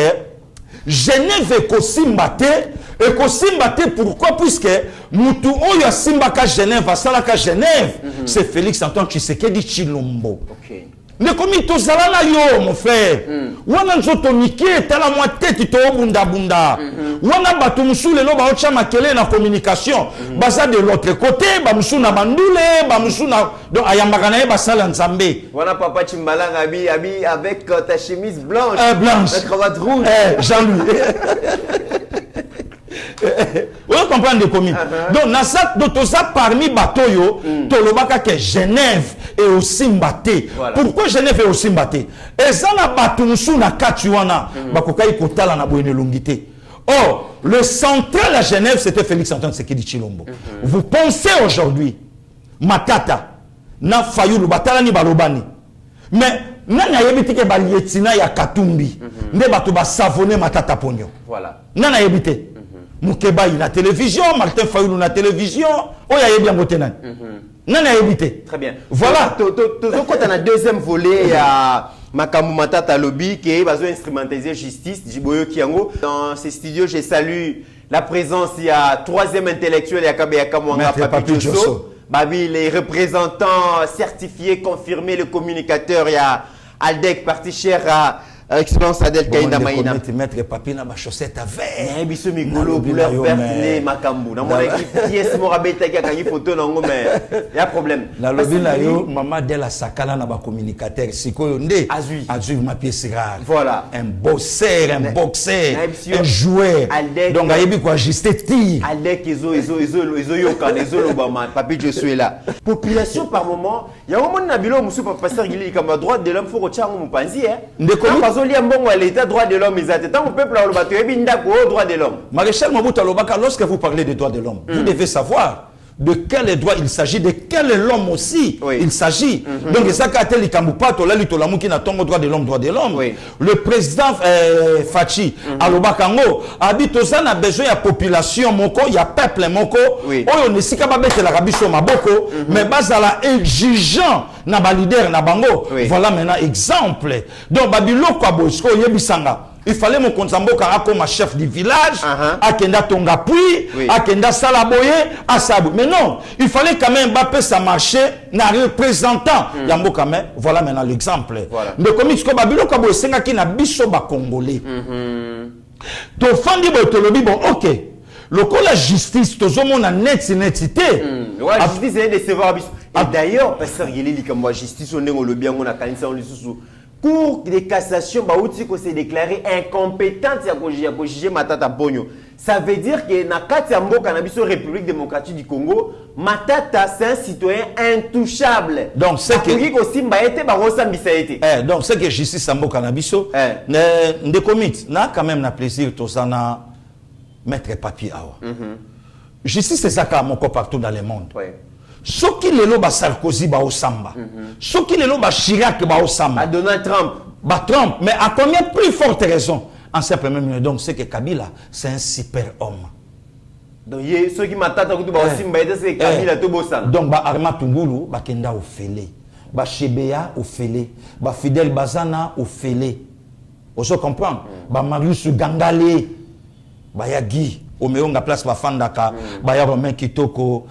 Genève ko simbate et ko simbate pourquoi puisque mutu oyo asimbaka Genève asalaka Genève c'est Félix Antoine Tshisekedi Tshilombo. OK. Ne komi to zalana yo mon frère. Wana nzoto nikie tala moi tête to bunda bunda. Wana batu musule lo ba ocha makele na communication. Basa de l'autre côté ba musuna bandule ba musuna donc ayambaka na ba sala nzambe. Wana papa Chimbalanga abi avec ta chemise blanche. Blanche. La cravate rouge. Jean-Louis. Vous comprenez des communes. Donc, Nassat, ça parmi Batoyo, Tolobaka que Genève est aussi mbaté. Pourquoi Genève est aussi mbaté? Et ça n'a pas tout na Katuana, Bakokai Kotala na Boyne Longité. Or, le central à Genève, c'était Félix Antoine Tshisekedi Tshilombo. Vous pensez aujourd'hui, Matata, na Fayulu, Batala ni Balobani. Mais, nana yebite ba yetina ya Katumbi. Ne bato ba savonner Matata Pogno. Voilà. Nana yebite. Moukeba il a télévision, Martin Fayoulou na télévision, oya yebi yango tenan. Nana yebite. Très bien. Voilà. Quand on a deuxième volet, il y a Makamu Matata Lobby qui est besoin d'instrumentaliser justice, Djiboyo Kiango. Dans ces studios, je salue la présence, il y a troisième intellectuel, il y a Kabeyaka Mwanga Papi Djosso. Babi, les représentants certifiés, confirmés, le communicateur, il y a Aldec, parti cher à Excellence Adel Kaïna Maïna. Maître Papi na ma chaussette à verre. Biso Migolo, couleur verte, les Makambu. Dans mon équipe, pièce Morabeta qui a gagné photo, mais il y a problème. La lobby là, maman de la sakala na ba communicateur, Siko Yonde. Azui ma pièce rare. Voilà. Un boxeur, un joueur. Donc, ayebi quoi, juste tir. Aldec, Ezo Yokan, Ezo Lobama, Papi Djosso est là. Population par moment, il y a un moment Nabilo, Moussou, Pasteur Guili, comme droit de l'homme, faut retirer mon panzi, hein. L'état droit de l'homme, ils attendent au peuple droit de l'homme. Maréchal Mobutu Alobaka, lorsque vous parlez des droits de l'homme, vous devez savoir de quel droit il s'agit, de quel homme aussi il s'agit. Donc, ça a été le Kambupato, là, qui n'a pas droit de l'homme, Le président Fachi Alobakango habite aux a besoin de la population, il y a peuple, on ne sait pas mettre la rabicho maboko, mais basala exigeant na ba leader na bango. Voilà maintenant exemple. Donc, Babilo Kwabosko Yebisanga. Il fallait mon Konzamboka comme chef du village, Akenda Tongapui, Akenda Salaboye, Asabou. Mais non, il fallait quand même Mbappé ça marcher, n'a représentant. Yambo quand même, voilà maintenant l'exemple. Mais comme il Babilo Kabo Senga qui n'a bisoba congolais. To fandi botolobi bon OK. Le coup la justice, tout le monde a netité. La justice est décevant. Et d'ailleurs, parce qu'il y a comme justice, on est le bien, on a quand même Cour de cassation, c'est déclaré incompétente à juger Matata Pogno. Ça veut dire que dans la République démocratique du Congo, Matata, c'est un citoyen intouchable. Donc, c'est que... Donc, c'est que justice Sambo Cannabiso, ne commit, n'a quand même un plaisir, tout ça, n'a mettre papier. Justice, c'est ça qu'a mon corps partout dans le monde. Ce qui le loba Sarkozy ba Osamba, ce qui le loba Chirac ba Osamba, Donald Trump, Trump, mais à combien plus forte raison en ces premiers minutes. Donc c'est que Kabila, c'est un super homme. Donc ceux qui m'attendent c'est Kabila to bossa. Donc ba Arma Tungulu, ba Kenda au Félé, ba Chebea au Félé, ba Fidel Bazana au Félé. Vous comprenez? Ba Marius Gangale. baya Guy omeonga place bafandaka baya Romain Kitoko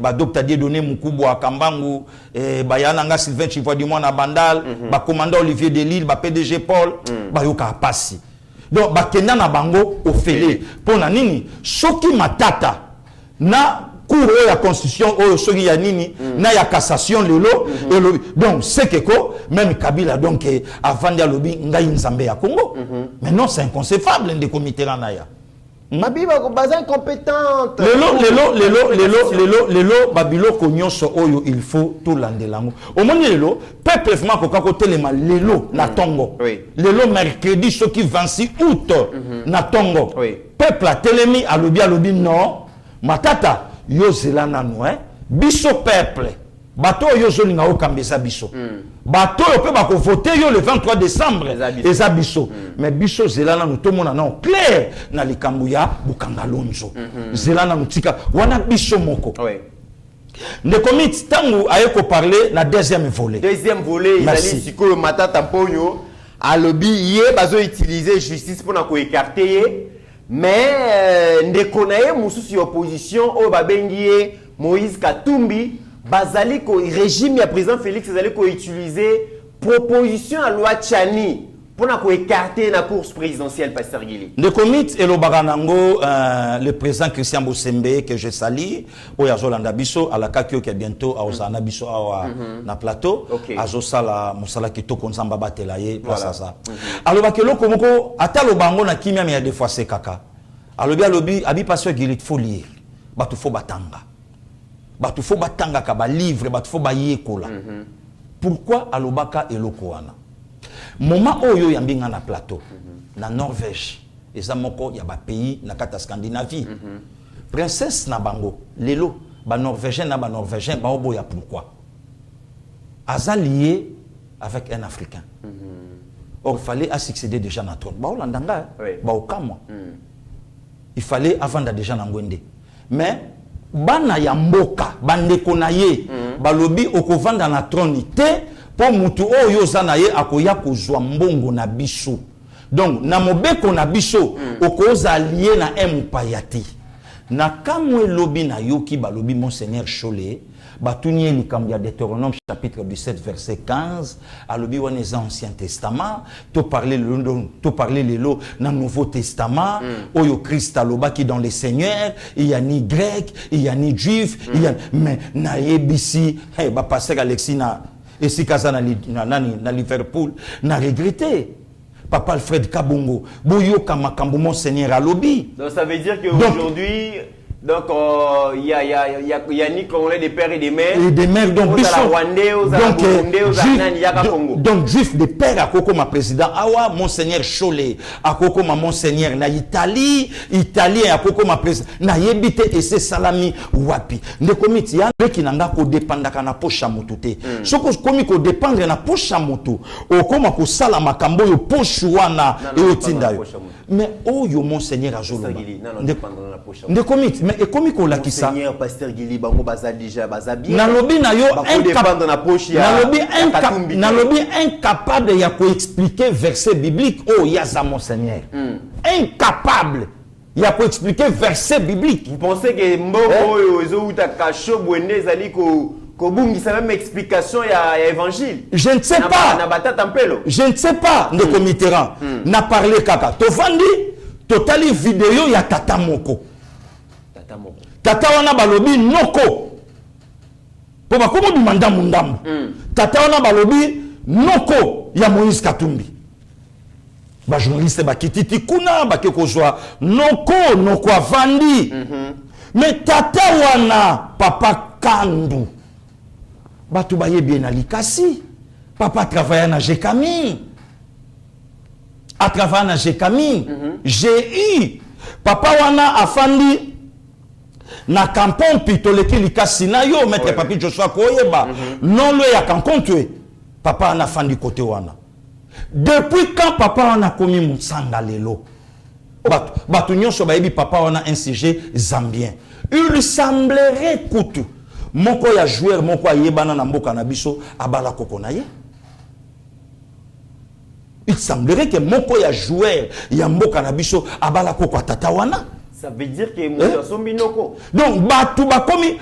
ba Dr Dieudonné Mukubwa Kambangu baya nanga Sylvain Chivois na Bandal ba commandant Olivier Delille ba PDG Paul ba yoka pasi donc ba kenda na bango ofele pona nini soki matata na cour ya constitution o soki ya nini na ya cassation lelo donc c'est que même Kabila donc avant de lobby ngai nzambe ya Congo mais non c'est inconcevable de comité là ya Mabiba ko baza incompétente. Lelo babilo ko nyonso oyo il faut tout landelango. Au moins lelo peuple vraiment ko kako telema lelo na tongo. Lelo mercredi soki 26 août na tongo. Peuple a telemi alobi non matata yo zelana no biso peuple bato yo zolinga o kambesa biso. Bato yo pe ba ko voter yo le 23 décembre eza biso. Mais biso zelana no tomona non clair na likambu ya bukangalonzo. Zelana mutika wana biso moko. Ndekomit tangu ayeko parler na deuxième volet. Deuxième volet izali sikoyo matata mponyo alobi ye bazo utiliser justice pour na ko écarter ye. Mais ndekonaye mususu opposition o babengi Moïse Katumbi bazali ko régime ya président Félix ezali ko utiliser proposition à loi Tchani pour na ko écarter la course présidentielle Pasteur Guili. Ndekomit et Lobaranango le président Christian Bosembe que je salue o ya Zolanda biso à la kakio qui bientôt à Osana biso na plateau azo sala mosala kitoko nzamba batela ye place ça. Alors bakelo komoko ata lobango na kimia mais des fois c'est kaka. Alobi abi Pasteur Guili faut lire. Batu fo batanga. Batu fo batanga ka ba livre batu fo ba yekola. Pourquoi alobaka eloko wana? Moment oyo yambinga na plateau na Norvège eza moko ya ba pays na kata Scandinavie. Princesse na bango lelo ba norvégien na ba norvégien ba oboya pourquoi? Aza lié avec un africain. Or il fallait succéder déjà na trône. Ba olandanga ba okamwa. Il fallait avant da déjà na ngwende. Mais bana ya mboka bandeko na ye balobi okovanda na trône te po mutu oyo zana ye akoya kozwa mbongo na biso. Donc na mobeko na biso okoza lié na empayati. Na kamwe lobi na yoki balobi Monseigneur Cholet batuni likambo ya Deutéronome chapitre 17 verset 15 alobi wana eza Ancien Testament to parler lelo na Nouveau Testament oyo Christ alobaki dans les Seigneurs il y a ni grec il y a ni juif il y a mais na yebisi ba pasteur Alexis na esikaza na Liverpool na regretté Papa Alfred Kabongo boyoka makambo Monseigneur alobi. Donc ça veut dire que aujourd'hui donc il y a ni Congolais des pères et des mères. Et des mères donc donc juif des pères à Koko ma président awa Monseigneur Cholet à Koko ma Monseigneur na Italie italien à Koko ma président na yebite et c'est salami wapi ndekomiti ya qui nanga ko dépendaka na pocha motuté soko komi ko dépendre na pocha motu okoma ko sala makambo yo poche wana et otinda yo mais oyo Monseigneur azolo ndekomiti mais et comme il la kisa Seigneur Pasteur Guili bango baza déjà baza bien na lobi na yo incapable na poche ya na lobi incapable ya ko expliquer verset biblique oh yaza Monseigneur incapable ya ko expliquer verset biblique. Vous pensez que mbongo oyo ezo uta kasho bwende zali ko bungisa même explication ya évangile? Je ne sais pas na batata mpelo je ne sais pas de Mitterrand na parler kaka to vandi totali vidéo ya tata moko tata wana balobi noko po bakomo bimanda mundambu tata wana balobi noko ya Moïse Katumbi ba journaliste ba kititi kuna ba kekozwa noko avandi mais tata wana papa Kandu batu baye bien na likasi papa travailla na Jekami a travaillé na Jekami j'ai eu papa wana afandi na kampon pitoleki likasi na yo maître papi Joshua koyeba non le ya kankontwe papa ana fandi côté wana depuis quand papa wana komi musanga lelo batu nyonso bayebi papa wana un sujet zambien il semblerait kutu moko ya joueur moko ayebana na mboka na biso abala koko na ye Il semblerait que moko ya joueur ya mboka na biso abala ko kwa tatawana. Ça veut dire que Moussa Sombinoko. Donc batu bakomi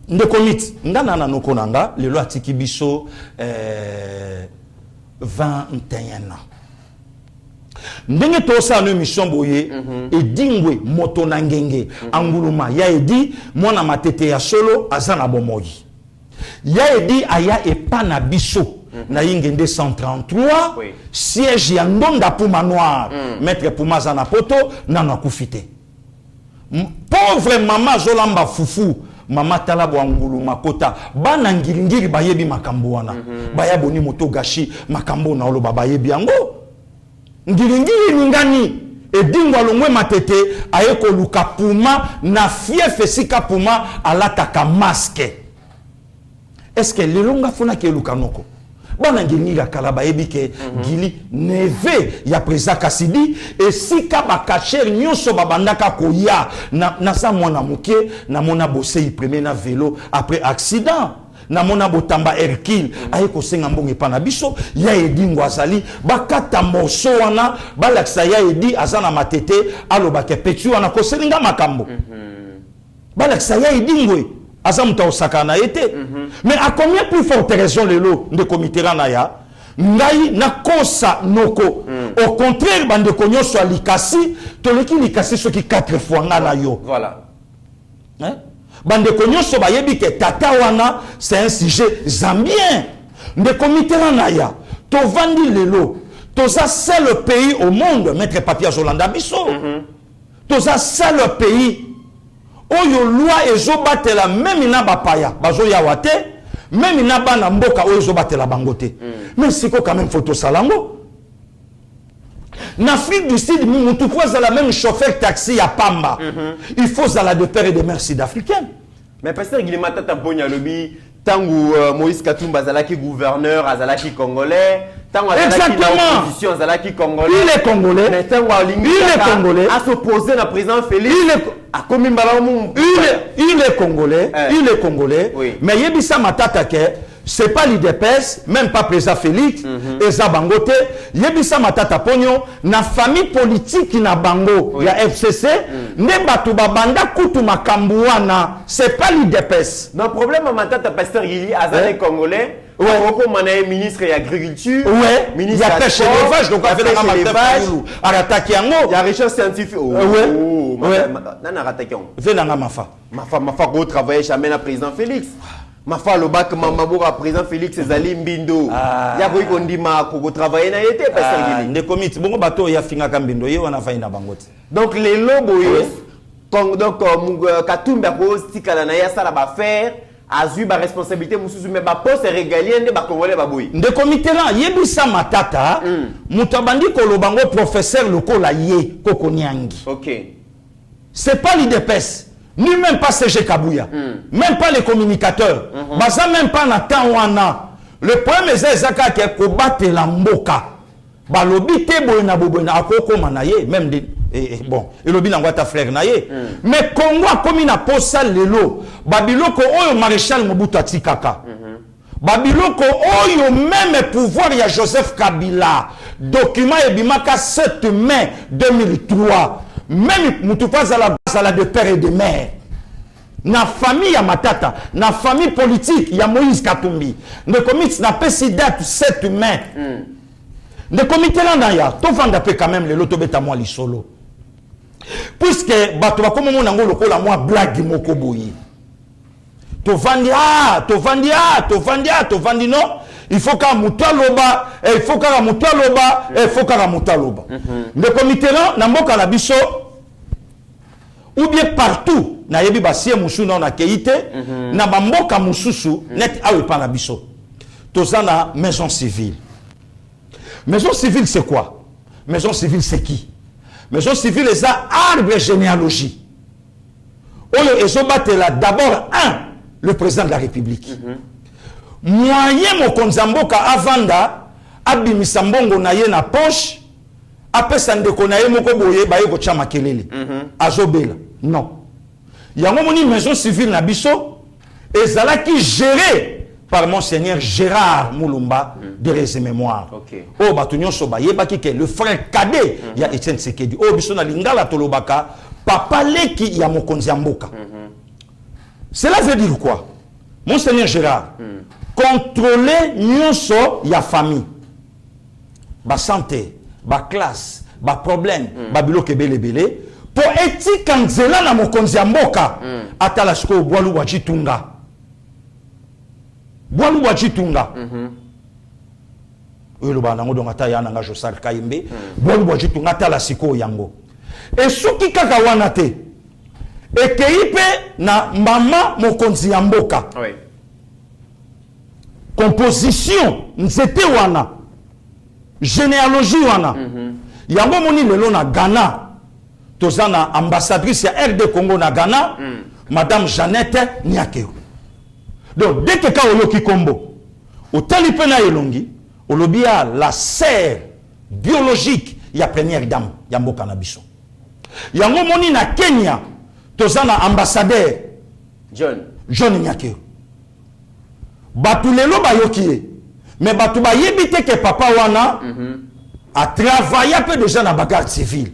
ndekomit ngana na noko nanga lelo atiki biso 21 ans. Ndenge tosa no mission boye edingwe moto na ngenge anguluma ya edi mwana matete ya solo azana bomoyi. Ya edi aya epana biso na ingende 133 siège ya ndonda Puma Noir maître Puma zana poto nana kufite. Pauvre maman zolamba fufu mama tala bwangulu makota bana ngilingiri bayebi makambo wana baya boni moto gashi makambo na oloba bayebi yango ngilingiri ningani edingwa longwe matete ayeko luka Puma na fief sika Puma alataka masque. Est-ce que lelonga funa ke luka noko bana ngilingiri akala bayebi ke gili neve ya presa Kasidi et sika bakacher nyonso babandaka koya na sa mwana muke na mona bosei premier na vélo après accident na mona botamba Hercule aye ko senga mbonge pa na biso ya edingwa azali bakata morso wana balakisa ya edi azana matete alobake petu wana ko selinga makambo balakisa ya edingwe azamuta osakana ete mais à combien plus forte raison lelo de comité na ya ngai na kosa noko au contraire bande konyoso alikasi toleki likasi soki 4 fois ngala yo voilà hein bande konyoso bayebi ke tata wana c'est un sujet zambien de comité na ya to vandi lelo toza seul pays au monde maître Papier Zolanda biso toza seul pays oyo loi ezobatela même na bapaya bazo ya wate même na bana mboka oyo ezobatela bangote mais siko quand même photo salango na Afrique du Sud mutu kwa za la même chauffeur taxi ya pamba il faut za la de père et de mère sud-africaine mais pasteur Guillemot Tamponya lobi tangu Moïse Katumba azalaki gouverneur azalaki congolais tangu azalaki na opposition azalaki congolais il est congolais mais tangu il est congolais à s'opposer na président Félix il est congolais il est congolais mais yebisa matata ke c'est pas l'IDPS même pas président Félix et Zabangote yebisa matata ponyo na famille politique na bango ya FCC ne batu babanda kutu makambuana c'est pas l'IDPS non problème matata pasteur Gili azalé congolais ministre de l'agriculture, ministre de l'élevage, donc avec l'élevage, à l'attaque yango, il y a recherche scientifique. Mafa go travailler jamais na président Félix. Mafa le bac mamabora président Félix Ezali Mbindo. Ya boy kondima ko travailler na été parce que les comités bongo bato ya finga kambindo ye wana faina bangote. Donc les lobo donc Katumba ko stikala na ya sala ba faire azu ba responsabilité mususu mais ba poste régalien de ba congolais ba boy de comité là yebisa matata mutabandi kolobango professeur lokola ye kokonyangi OK c'est pas l'IDPS ni même pas CG Kabouya même pas les communicateurs baza même pas na temps wana le problème c'est zaka ke ko batela mboka ba lobi te boy na bobona akoko manaye même de bon elobi na ngwata frère na ye mais Congo comme na posa lelo babiloko oyo maréchal Mobutu atikaka babiloko oyo même pouvoir ya Joseph Kabila document ebimaka 7 mai 2003 même mutu pas à la de père et de mère na famille ya matata na famille politique ya Moïse Katumbi ne comité na pesi date 7 mai ne comité là na ya to vanda pe quand même le loto beta moi li solo puisque bato ba comme mon ngolo ko la moi blague moko boyi to vandi non il faut qu'à mutaloba il faut qu'à mutaloba il faut qu'à mutaloba le comité là na mboka la biso ou bien partout na yebi basie musu na keite na bamboka mususu net awe pa na biso tozana maison civile. Maison civile c'est quoi? Maison civile c'est qui? Maison civile c'est ça arbre généalogie. Oyo ezobatela d'abord le président de la République. Moyen mo konzamboka avanda abimisa mbongo na ye na poche apesa ndeko na ye moko boye baye ko chama kelele. Azobela. Non. Yango moni maison civile na biso ezalaki géré par Monseigneur Gérard Moulumba de ses mémoires. Oh, Batunyon Soba, yebaki ke le frère cadet, il y a Etienne Sekedi. Oh, bisona lingala tolobaka, papa leki ya mokonzi ya mboka. Cela veut dire quoi? Monseigneur Gérard, contrôler nyonso ya famille. Ba santé, ba classe, ba problème, ba biloke bele bele. Pour éthique kanzela na mokonzi ya mboka, atala siko boalu wachitunga. Boalu wachitunga. Oyo ba nango donga ta yana nga Josar Kayimbe, boalu wachitunga atala siko yango. Et soki kaka wana te. Ekeipe na mama mokonzi ya mboka. Oui. Composition nzete wana. Généalogie wana. Yango moni lelo na Ghana. Tozana ambassadrice ya RD Congo na Ghana, Madame Jeannette Niakeo. Donc dès que ka oloki kombo, otali pena elongi, olobia la sœur biologique ya première dame ya mboka na biso. Yango moni na Kenya, tozana ambassadeur John Niakeo. Batu lelo bayoki, mais batu bayebite ke papa wana a travaillé un peu déjà na bagarre civile.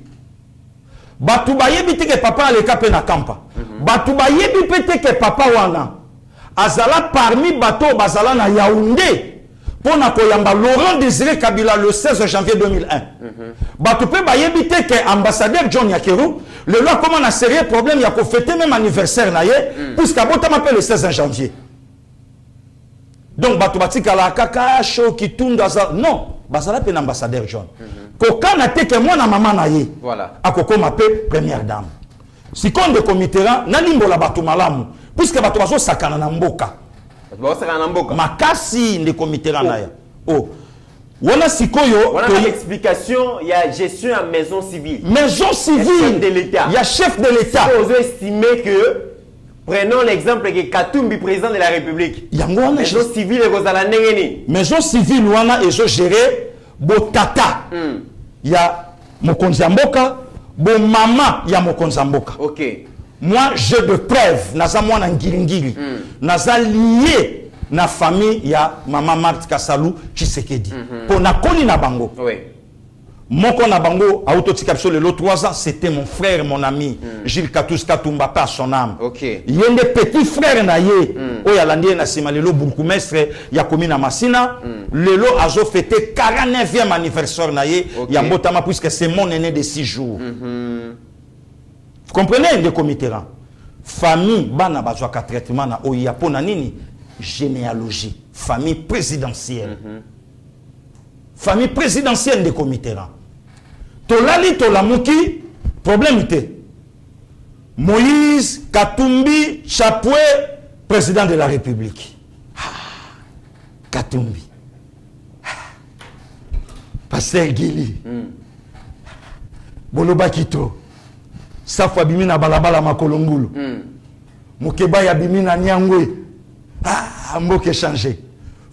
Batu bayebite ke papa aleka pe na kampa. Batu bayebite ke papa wana azala parmi bato bazala na Yaoundé pour na koyamba Laurent Désiré Kabila le 16 janvier 2001. Batu pe bayebite ke ambassadeur John Yakeru le loi comment na sérieux problème ya ko fêter même anniversaire na ye puisque bota m'appelle le 16 janvier. Donc batu batika la kaka show kitunda non, bazala pe na ambassadeur John. Kokana teke mwana mama na ye. Voilà. Akoko m'appelle première dame. Si kon de commitera na limbola batu malamu puisque batu baso sakana na mboka. Batu sakana na mboka. Makasi de commitera na ya. Oh. Wana sikoyo wana une explication, il y a gestion à maison civile. Maison civile chef de l'État. Il y a chef de l'État. Vous estimez que prenons l'exemple que Katumbi président de la République. Yango maison civile et kozala ndengeni. Maison civile wana ezo gérer botata. Il y a mokonzi mboka, bo mama ya mokonzi mboka. OK. Moi j'ai de preuves, naza mwana ngiringiri. Naza lié na famille ya mama Marthe Kasalou Tshisekedi. Pour na koni na bango. Oui. Moko na bango autotika biso lelo 3 ans, c'était mon frère, mon ami Gilles Katous Katumba par son âme. OK. Yende petit frère na ye. Oya landie na sima lelo bourgmestre ya komina Masina. Lelo azo fêté 49e anniversaire na ye ya mbotama puisque c'est mon aîné de 6 jours. Vous comprenez de Comitera? Famille bana bazwa ka traitement na oya pona nini? Généalogie, famille présidentielle. Famille présidentielle de Comitera. Tolali tolamuki, problème était. Moïse Katumbi Chapwe, président de la République. Katumbi. Pasteur Gili. Boloba Kito. Safwa bimina balabala makolongulu. Mukeba ya bimina nyangwe. Mboke changé.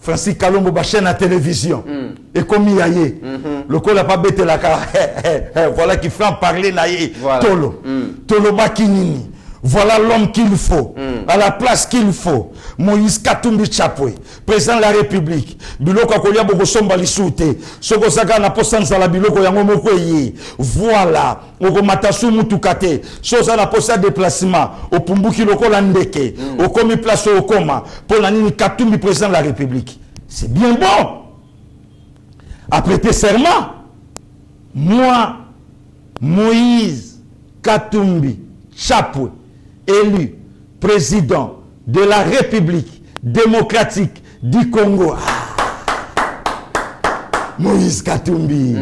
Francis Kalombo ba chaîne à télévision. Et comme yaye. Le col a pas bête la car. Voilà qui fait en parler naïe. Tolo. Tolo Bakinini. Voilà l'homme qu'il faut. À la place qu'il faut. Moïse Katumbi Chapwe, président de la République. Biloko akolia boko somba lisute. Soko saka na posanza la biloko yango mokweye. Voilà. Oko matasu mutukate. Soza na posa déplacement. Au pumbuki loko la ndeke. Au komi place au koma. Pour la nini Katumbi président de la République. C'est bien bon. Apprêter serment. Moi, Moïse Katumbi Chapwe, élu président de la République démocratique du Congo. Moïse Katumbi.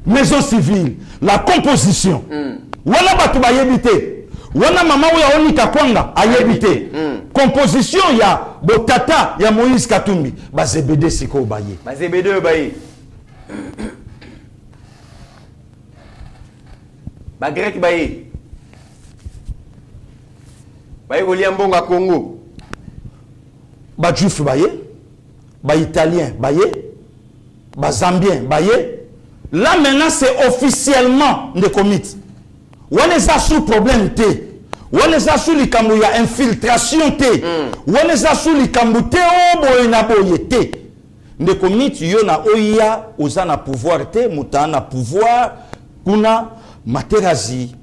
Maison civile, la composition. Wana batu ba yebite. Wana mama oya onika kwanga ayebite. Composition ya botata ya Moïse Katumbi. Bazebede siko baye. Bazebede baye. Ba grec baye. Baye golia mbonga Congo. Ba juif baye. Ba italien baye. Ba zambien baye. Là maintenant c'est officiellement de commit. On est sous problème té. wana eza su likambo ya infiltration te wana eza su likambo te o boye na boye te ndeko miti yo na oya oza na pouvoir te moto na pouvoir kuna Materazi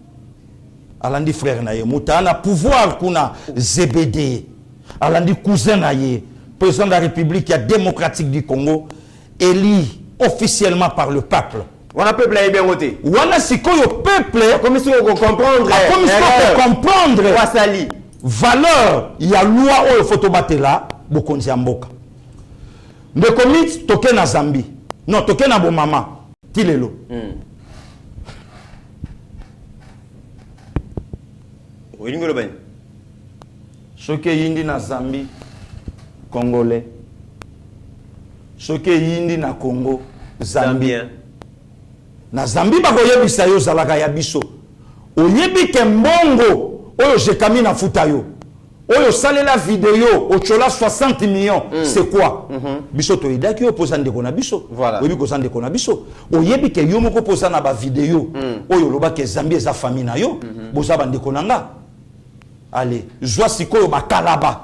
alandi frère na ye moto na pouvoir kuna ZBD alandi cousin na ye président de la République démocratique du Congo élu officiellement par le peuple. On a peuple à bien voté. On a si le peuple comme si on comprendre valeur il y a loi au photobaté là beaucoup de mboka. De commit toke na Zambie. Non toke na bon maman. Tilelo. Oui ngolo ben. Soke yindi na Zambie congolais. Soke yindi na Congo Zambien. Na Zambie bakoyebisa yo zalaka ya biso. Oyebi ke mbongo oyo jekami na futa yo. Oyo salela vidéo ochola 60 millions c'est quoi? Biso to idaki yo posa ndeko na biso. Oyebi ko ndeko na biso. Oyebi ke yo moko posa na ba vidéo oyo loba ke Zambie za famille na yo boza ba ndeko nanga. Allez, zwa sikoyo bakalaba.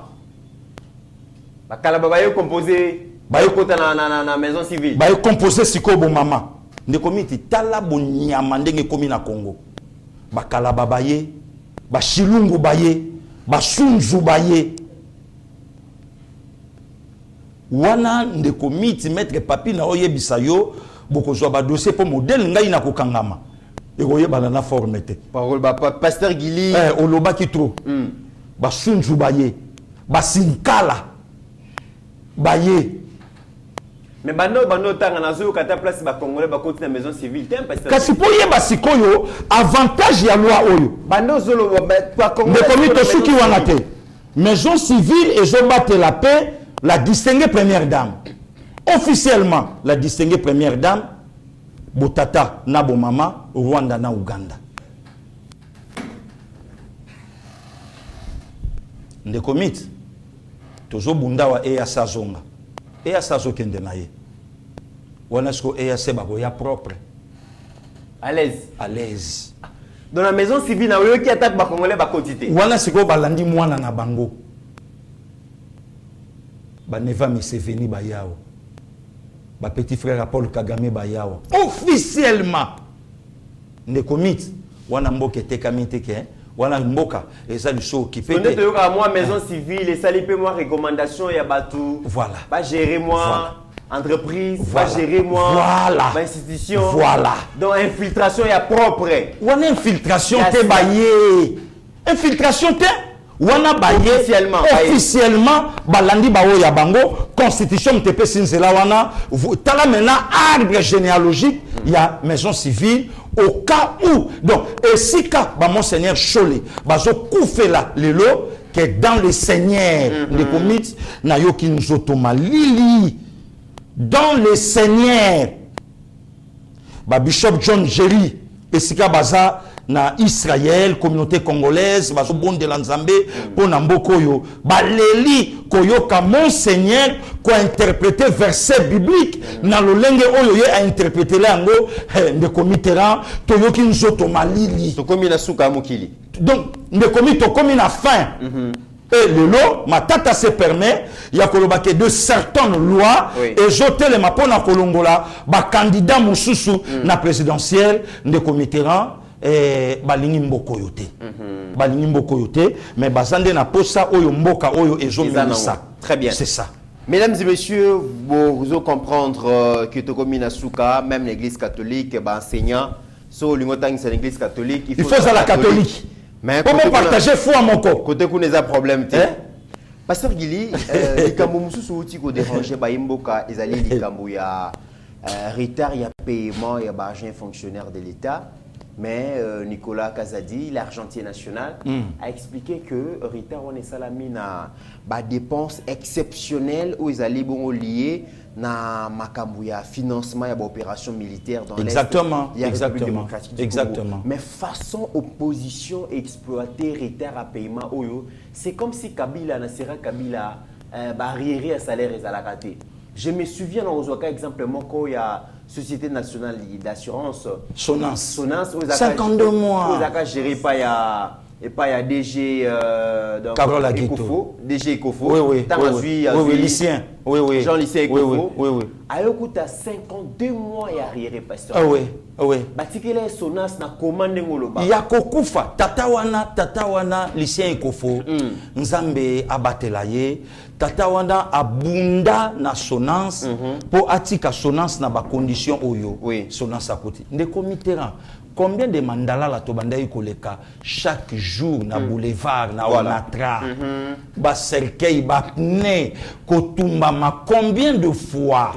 Bakalaba bayo composé bayo kota na maison civile. Bayo composé sikoyo bo mama. Ndeko miti tala bo nyama ndenge komi na Congo. Bakalaba baye, ba shilungu baye, ba sunzu baye. Wana ndeko miti maître papi na oyebisa yo boko zwa ba dossier pour modèle ngai na kokangama. Eko yebana na forme te. Parole ba pasteur Gili oloba ki trop. Ba sunzu baye, ba sinkala baye. Mais bano tanga nazo kata place ba congolais ba continuer maison civile tem pasteur. Kasi po yeba sikoyo avantage ya loi oyo. Bano zolo ba congolais. Mais comme to suki wana te. Maison civile et je batte la paix, la distinguée première dame. Officiellement, la distinguée première dame Botata na bo mama Rwanda na Uganda. Ndeko mit tozo bundawa eya sazonga. Eya sazo kende na ye. Wana sko eya seba ko ya propre. À l'aise. À l'aise. Dans la maison civile na oyo ki attaque ba congolais ba quantité. Wana siko balandi mwana na bango. Ba neva Museveni ba yao. Ba petit frère Paul Kagame ba yao. Officiellement. Ndeko mit wana mboka tekami teke. Wana mboka eza liso occupé. On est à moi maison civile et ça lipe moi recommandation ya batou. Voilà. Pas gérer moi entreprise, pas gérer moi institution. Voilà. Donc infiltration ya propre. Wana infiltration te baye. Infiltration te wana baye officiellement balandi bawo ya bango constitution te pesinzela wana tala maintenant arbre généalogique il y a maison civile au cas où donc et si cas ba monseigneur Cholé bazo koufela lelo que dans les seigneurs les comites na yoki nzotoma lili dans les seigneurs ba bishop John Jerry esika baza na Israël, communauté congolaise, bazo bonde la Nzambe, pour Namboko yo, baleli koyoka monseigneur ko interpréter verset biblique na lo lenge oyo ye a interpréter lango de komitera to yoki nzoto malili to komi na suka mokili. Donc de komi to komi na fin. Et le lot, ma tata se permet, il y a kolobake de certaines lois et jeter les mapona kolongola ba candidat mususu na présidentielle de komitera balingi mboko yote balingi mboko yote mais bazande na posa oyo mboka oyo ezomisa. Très bien, c'est ça. Mesdames et messieurs, vous allez comprendre que Tokomi Nasuka, même l'église catholique, enseignant sur l'ingotang c'est l'église catholique, il faut ça la catholique. Mais comment partager foi mon corps côté qu'on a problème pasteur Gili likambo mususu uti ko déranger ba imboka ezali likambo ya retard ya paiement ya ba agent fonctionnaire de l'État. Mais Nicolas Kazadi, l'argentier national, a expliqué que Rita on est salami na ba dépenses exceptionnelles où ils allaient bon liés na makambuya financement ya ba opération militaire dans exactement l'Est. Exactement. Exactement. Mais façon opposition exploiter retard à paiement oyo, c'est comme si Kabila Nasera Kabila barrière à salaire et à la raté. Je me souviens dans Ozoaka exemplement quand il y a Société nationale d'assurance Sonance 52 mois Ozoaka géré par et pas il y a DG Carole Aguito. DG Ecofo. Oui, lycéen. Oui. Jean lycéen Ecofo. Oui. Ayoku ta 52 mois et arriéré pasteur. Ah oui. Batikele sonas na commande ngoloba. Ya kokufa tata wana lycéen Ecofo. Nzambe abatela ye. Tata wana abunda na sonance pour atika sonance na ba condition oyo. Sonance à côté. Ndeko Mitterrand. Combien de mandala la tobanda koleka chaque jour na boulevard na Onatra ba cercueil ba pne kotumba ma combien de fois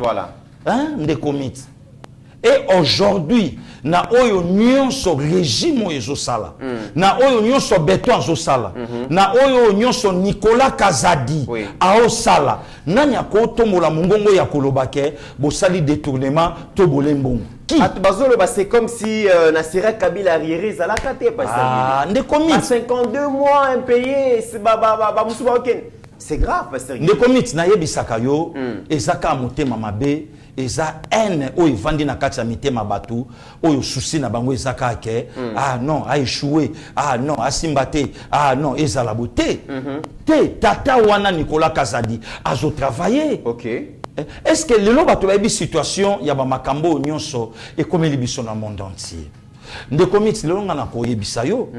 de commit et aujourd'hui na oyo nyonso régime oyo sala na oyo nyonso béton zo sala na oyo nyonso Nicolas Kazadi ao sala nani akotombola mongongo ya kolobake bo sali détournement to bolembongo. C'est comme si Nassira Kabila arriéré ça la kate pas ça. 52 mois impayés, c'est grave pasteur. Ne commit na yebisaka yo ezaka motema mabe eza haine oyo vandi na kati ya mitema batu oyo souci na bango ezaka ke non a échoué non asimba te non ezala beauté te tata wana Nicolas Kazadi azo travailler. Est-ce que le loba toba situation ya ba makambo nyonso et comme libiso na monde entier de commit le longa na ko yebisa yo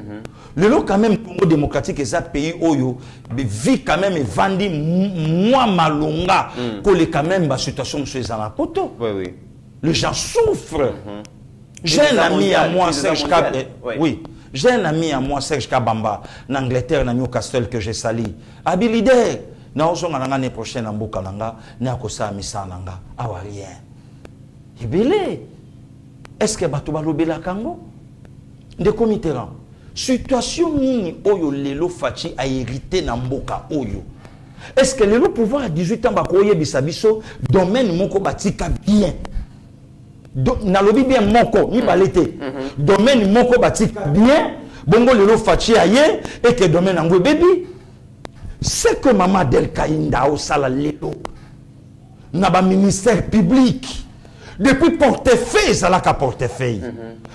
le lo quand même Congo démocratique est un pays oyo vit quand même vandi moi malonga ko le quand même ba situation chez la poto. Les gens souffrent. J'ai un ami à moi Serge Kabamba. J'ai un ami à moi Serge Kabamba en Angleterre na Newcastle que j'ai sali. Abilidé na osonga l'année prochaine en mboka nanga na kosa misa nanga awa rien ibele est-ce que bato balobela kango Ndeko Mitterrand situation nini oyo lelo fachi a hérité na mboka oyo est-ce que lelo pouvoir à 18 ans bakoye bisabiso domaine moko batika bien na lobi bien moko ni balete domaine moko batika bien bongo lelo fachi aye et que domaine ngwe baby. C'est que Maman Del Kainda au Salalelo n'a pas ministère public depuis portefeuille ça l'a qu'à portefeuille.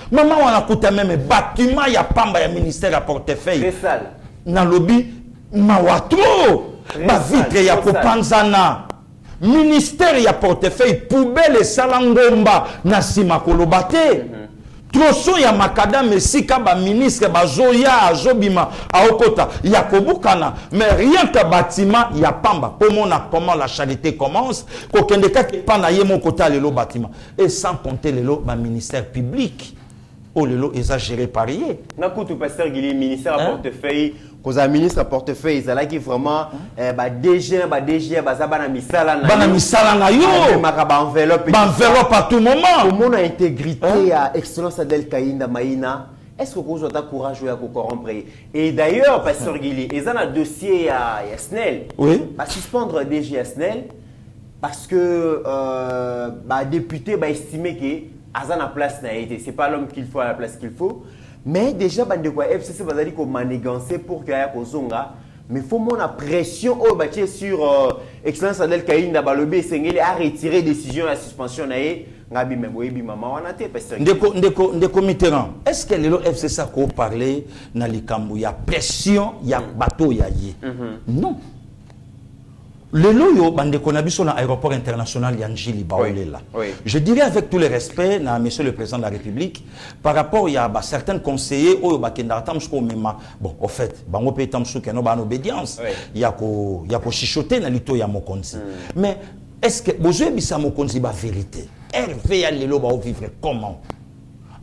Maman on a coûté même bâtiment y a pas un ministère à portefeuille. Très sale. Na lobby mawatro ba vitre ya kopanzana ministère ya portefeuille poubelle salangomba na sima kolobate. Troso ya makadam esika ba ministre bazoya azobima aokota ya kobukana mais rien que bâtiment ya pamba pour mona comment la charité commence ko kende ka pa na yemo kota lelo bâtiment et sans compter lelo ba ministère public oh lelo exagéré parier na kutu pasteur Guili ministère à portefeuille cause un ministre à portefeuille ça là qui vraiment ba DG ba na misala na yo ba enveloppe à tout moment comment a intégrité à excellence Adel Kainda Maïna est-ce que vous avez courage à corrompre et d'ailleurs pasteur Guili ils ont un dossier à SNEL va suspendre DG à SNEL parce que député va estimer que Azana place n'a été c'est pas l'homme qu'il faut à la place qu'il faut. Mais déjà, FCC va dire qu'on manigancer pour qu'il y ait Kozonga. Mais il faut mon pression au bâti sur Excellence Adel Kainda Balobi Sengeli a retiré décision la suspension naé. Ngabi même oui maman on a été parce que Ndeko Mitterrand. Est-ce que le FCC a parlé dans les camps il y a pression, il y a bateau il y a non. Le loyo bande konabiso na aéroport international Yanjili Baolela. Je dirais avec tout le respect na monsieur le président de la République par rapport à certains conseillers oyo bakenda tamsko mema bon au fait bango pe tamsko keno ba obédience il y a ko chichoter na lito ya mokonzi mais est-ce que bozo bisa mokonzi ba vérité RV ya lelo ba vivre comment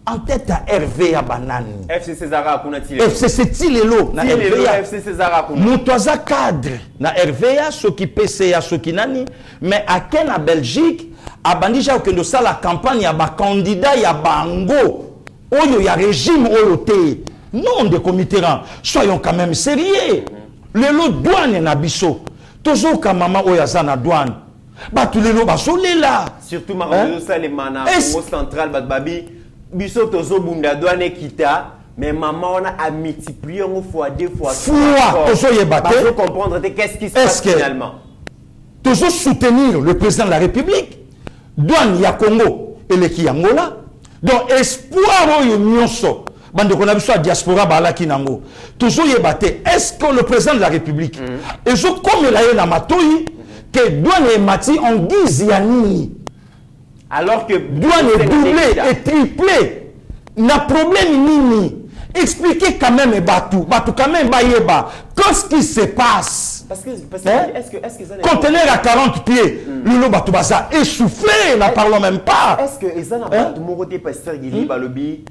en tête à RV à banane FC César kuna tile FC Tilelo na RV FC César kuna mutoza cadre na RV ce qui PCA ce qui nani mais à quel en Belgique a bandija okendo ça la campagne ya ba candidat ya bango oyo ya régime oyo te non de Mitterrand soyons quand même sérieux lelo douane na biso tozo ka mama oyo za douane ba tous lelo ba solela surtout Marozo Salemana Congo central babi biso tozo bunda douane kita mais maman on a multiplié une fois deux fois tozo yebate pour comprendre qu'est-ce qui se passe finalement tozo soutenir le président de la République douane ya Congo et le Angola donc espoir oyo nyonso bande qu'on a vu diaspora balaki nango toujours yebate est-ce que le président de la République et je comme la na matoi que douane et mati en guise yani alors que douane est doublé et triplé n'a problème nini expliquez quand même Batou quand même Bayeba qu'est-ce qui se passe parce que est-ce que ça conteneur à 40 pieds le Batou baza essoufflé n'en parlons même pas est-ce que ça n'a pas mon côté pasteur Guili balobi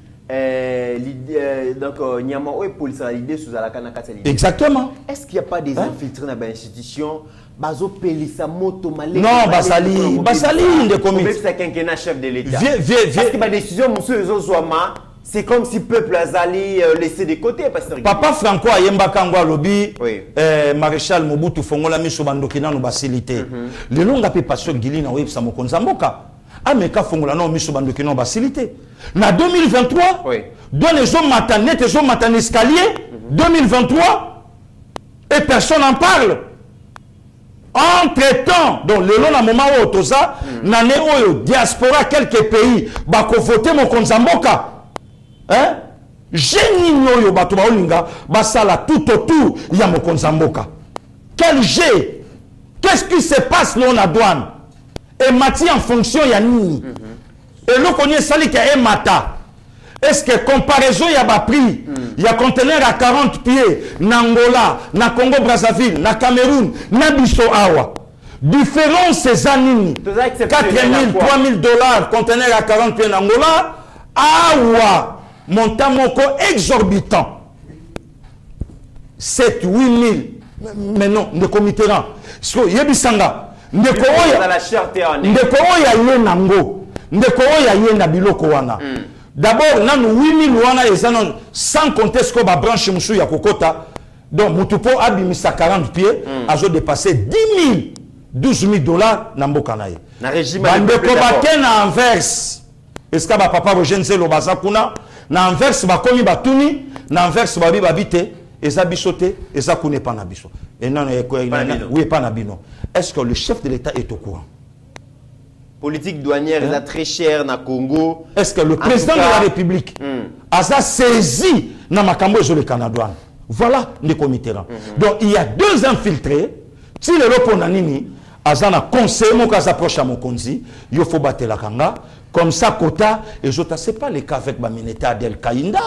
donc Nyama ou police à l'idée sous la canne exactement est-ce qu'il n'y a pas des infiltrés dans l'institution bazo pelisa moto malé non basali de comité c'est quinquennat chef de l'État vieux parce que ma décision monsieur Zozouama c'est comme si peuple azali laissé de côté pasteur papa Franco ayemba kangwa lobi maréchal Mobutu fongola miso bandokina no basilité le longa pe pasteur Guili na websa mokonza mboka ameka fongola no miso bandokina no basilité na 2023 donne les hommes matanés les hommes matanés escalier 2023 et personne n'en parle entre-temps donc le long à moment où toza na né oyo diaspora quelques pays bako voter mokonza mboka hein génie nyoyo bato baolinga basala tout autour ya mokonza mboka quel jet qu'est-ce qui se passe là na douane et mati en fonction ya nini et le connaît sali qui est mata est-ce que comparaison ya ba prix ya conteneur à 40 pieds na Angola na Congo Brazzaville na Cameroun na biso awa différence ces années 4000 3000 $ conteneur à 40 pieds na Angola awa montant moko exorbitant 7 8000 mais non ne committeront so yebisanga ndeko oya ye nango ndeko oya ye na biloko wana d'abord nanu 8000 wana ezana sans compter ce que ba branche musu ya kokota donc mutupo abimisa 40 pieds azo dépasser 10 000 12 000 $ na mboka na ye na régime bandeko bakena Anvers est-ce que ba papa bojenze lo bazakuna na Anvers bakomi batuni na Anvers babi babite eza bisote eza kune pa na biso et non oui pas na bino est-ce que le chef de l'État est au courant politique douanière est très chère na Congo est-ce que le président de la République a saisi na makambo zo le Canada voilà les comités donc il y a deux infiltrés si le répond nini azana conseil mo ka s'approche à Mokonzi il faut battre la kanga comme ça quota et je c'est pas le cas avec Bamineta Del Kainda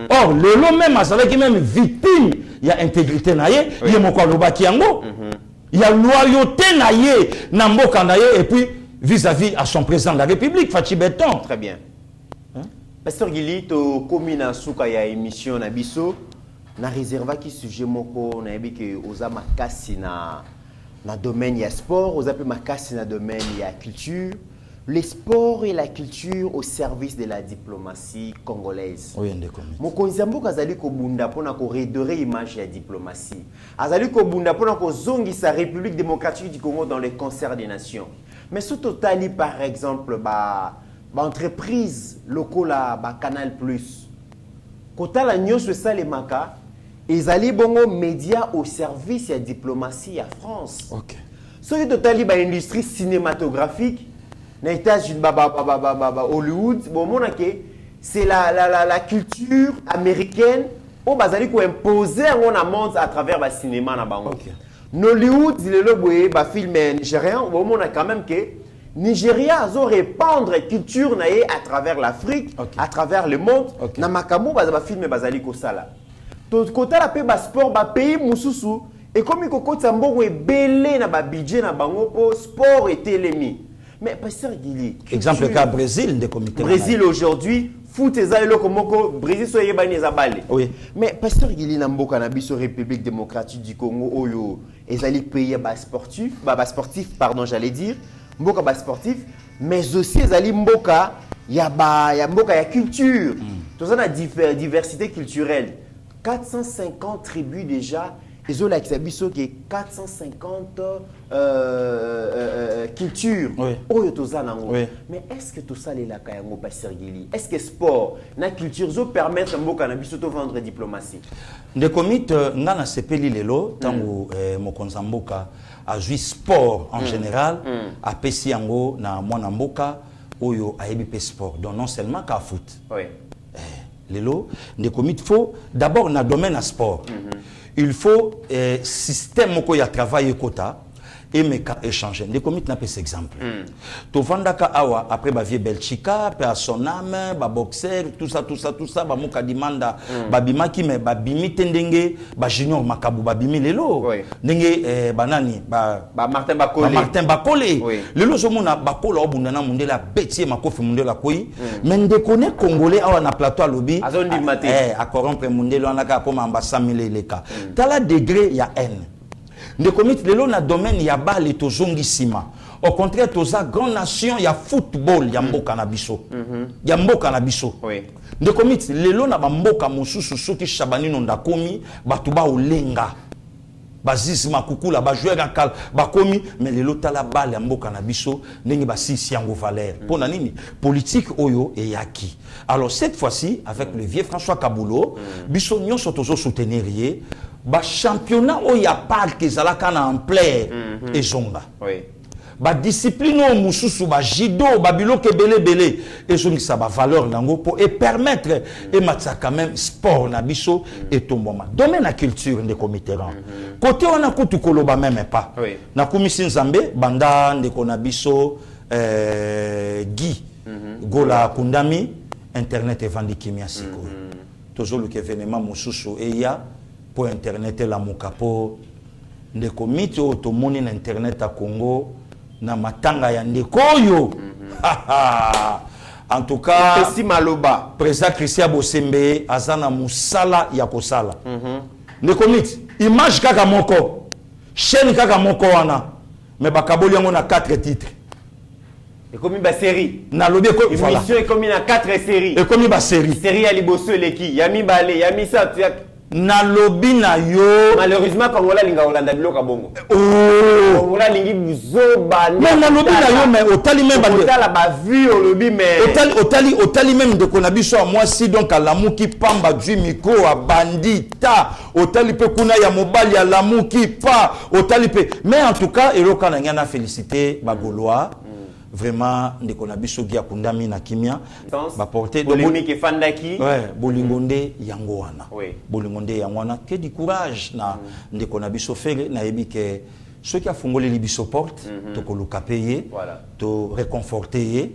or le lot même azala qui même victime il y a intégrité naie il y a moko lobaki yango il y a loyauté naie na mboka naie et puis vis-à-vis à son président de la République Fachi Beton très bien pasteur Guili to komina suka ya émission na biso na réserva qui sujet moko na yebi que oza makasi na domaine ya sport oza pe makasi na domaine ya culture le sport et la culture au service de la diplomatie congolaise. Oui, ndeko. Mokonzi mboka azali ko bunda pona ko redorer image ya diplomatie. Azali ko bunda pona ko zongisa République démocratique du Congo dans le concert des nations. Mais ce totali par exemple ba entreprise locale ba Canal Plus. Kota la nyonso salemaka ezali bongo média au service ya diplomatie à France. OK. Ce totali ba industrie cinématographique na États-Unis Hollywood bon c'est la culture américaine au bazali ko imposer on a monde à travers le cinéma na bango. OK. Hollywood le boye ba film nigérien bon quand même que Nigeria azo répandre culture naé à travers l'Afrique, à travers le monde. Na makambo ba film bazali ko sala. To kota la pe ba sport ba pays mususu et comme ko kota mbongo ebele na ba budget na bango po sport et télémi. Mais pasteur Guili, exemple cas Brésil des comités. Brésil aujourd'hui, foot ezali komoko Brésil so yebani ezabale. Oui. Mais pasteur Guili na mboka na biso République démocratique du Congo oyo ezali pays ba sportif, pardon, j'allais dire, mboka ba sportif, mais aussi ezali mboka ya mboka ya culture. Tout ça na diversité culturelle. 450 tribus déjà. Ils ont l'accès qui est 450 cultures. Oui. Oui. Mais est-ce que tout ça est là quand pasteur Guili? Est-ce que sport, la culture, zo permettre à cannabis de vendre diplomatie? Des comités ngana sepeli lelo tango mokonza mboka a joué sport en général a pesi yango na mwana mboka oyo a ebi sport donc non seulement ka foot. Oui. lelo de commis faut d'abord dans le domaine à sport. Il faut système moko ya travail quota et meka échanger. De commis n'a pas cet exemple. To vandaka awa après ba vie Belchika, pe à son âme, ba boxer, tout ça ba moka demanda ba bimaki mais ba bimi tendenge, ba junior makabu ba bimi lelo. Ndenge banani ba Martin Bakole. Martin Bakole. Lelo zomona bakola obundana mundela betier makofi mundela koi. Mais ndé connaît congolais awa na plateau lobby. Azondi maté. À corrompre mundelo anaka po mamba 100 000 leka. Tala degré ya haine. De commis lelo na domaine ya bale to zongi sima. Au contraire toza grande nation ya football ya mboka na biso. Ya mboka na biso. De commis lelo na ba mboka mosusu soki Shabani nonda komi batuba olenga. Bazis makukula ba joueur akal ba komi mais lelo tala bale ya mboka na biso ndenge ba sisi yango valeur. Pona nini politique oyo e yaki. Alors cette fois-ci avec le vieux François Kabulo, biso nyonso tozo soutenir ye. Ba championnat o ya parc ezalaka na ampleur ezonga. Ba discipline o mususu ba judo ba biloke belé ezongisa ba valeur nango pour et permettre et matsa quand même sport na biso et tomboma. Domaine la culture de comiteran. Côté on a kutu koloba même pas. Na komisi nzambe banda ndeko na biso Guy Gola Kundami internet evandi kimia siko. Tozolo ke événement mususu e ya pour internet la mokapo ndeko miti o to moni na internet a Congo na matanga ya ndeko yo en tout cas Pesi Maloba président Christian Bosembe azana musala ya kosala ndeko miti image kaka moko chaîne kaka moko wana mais bakaboli yango na 4 titres et comme ba série na lobby ko voilà émission est comme na 4 séries et comme ba série ya liboso eleki yami bale yami sa na lobby na yo malheureusement quand on la linga olanda biloka bongo on la lingi buzoba mais na lobby na yo mais otali même ba otala ba vue au lobby mais otali même de konabiso à moi si donc à lamuki pamba du micro a bandita otali pe kuna ya mobali ya lamuki pa otali pe mais en tout cas eloka na ngana féliciter ba gaulois vraiment ndeko na biso Guy Kundami na kimia ba porter polémique fandaki bolingonde yango wana bolingonde yango wana que du courage na ndeko na biso fere na yebi ke ceux qui a fongolé libiso porte to koluka payer to réconforter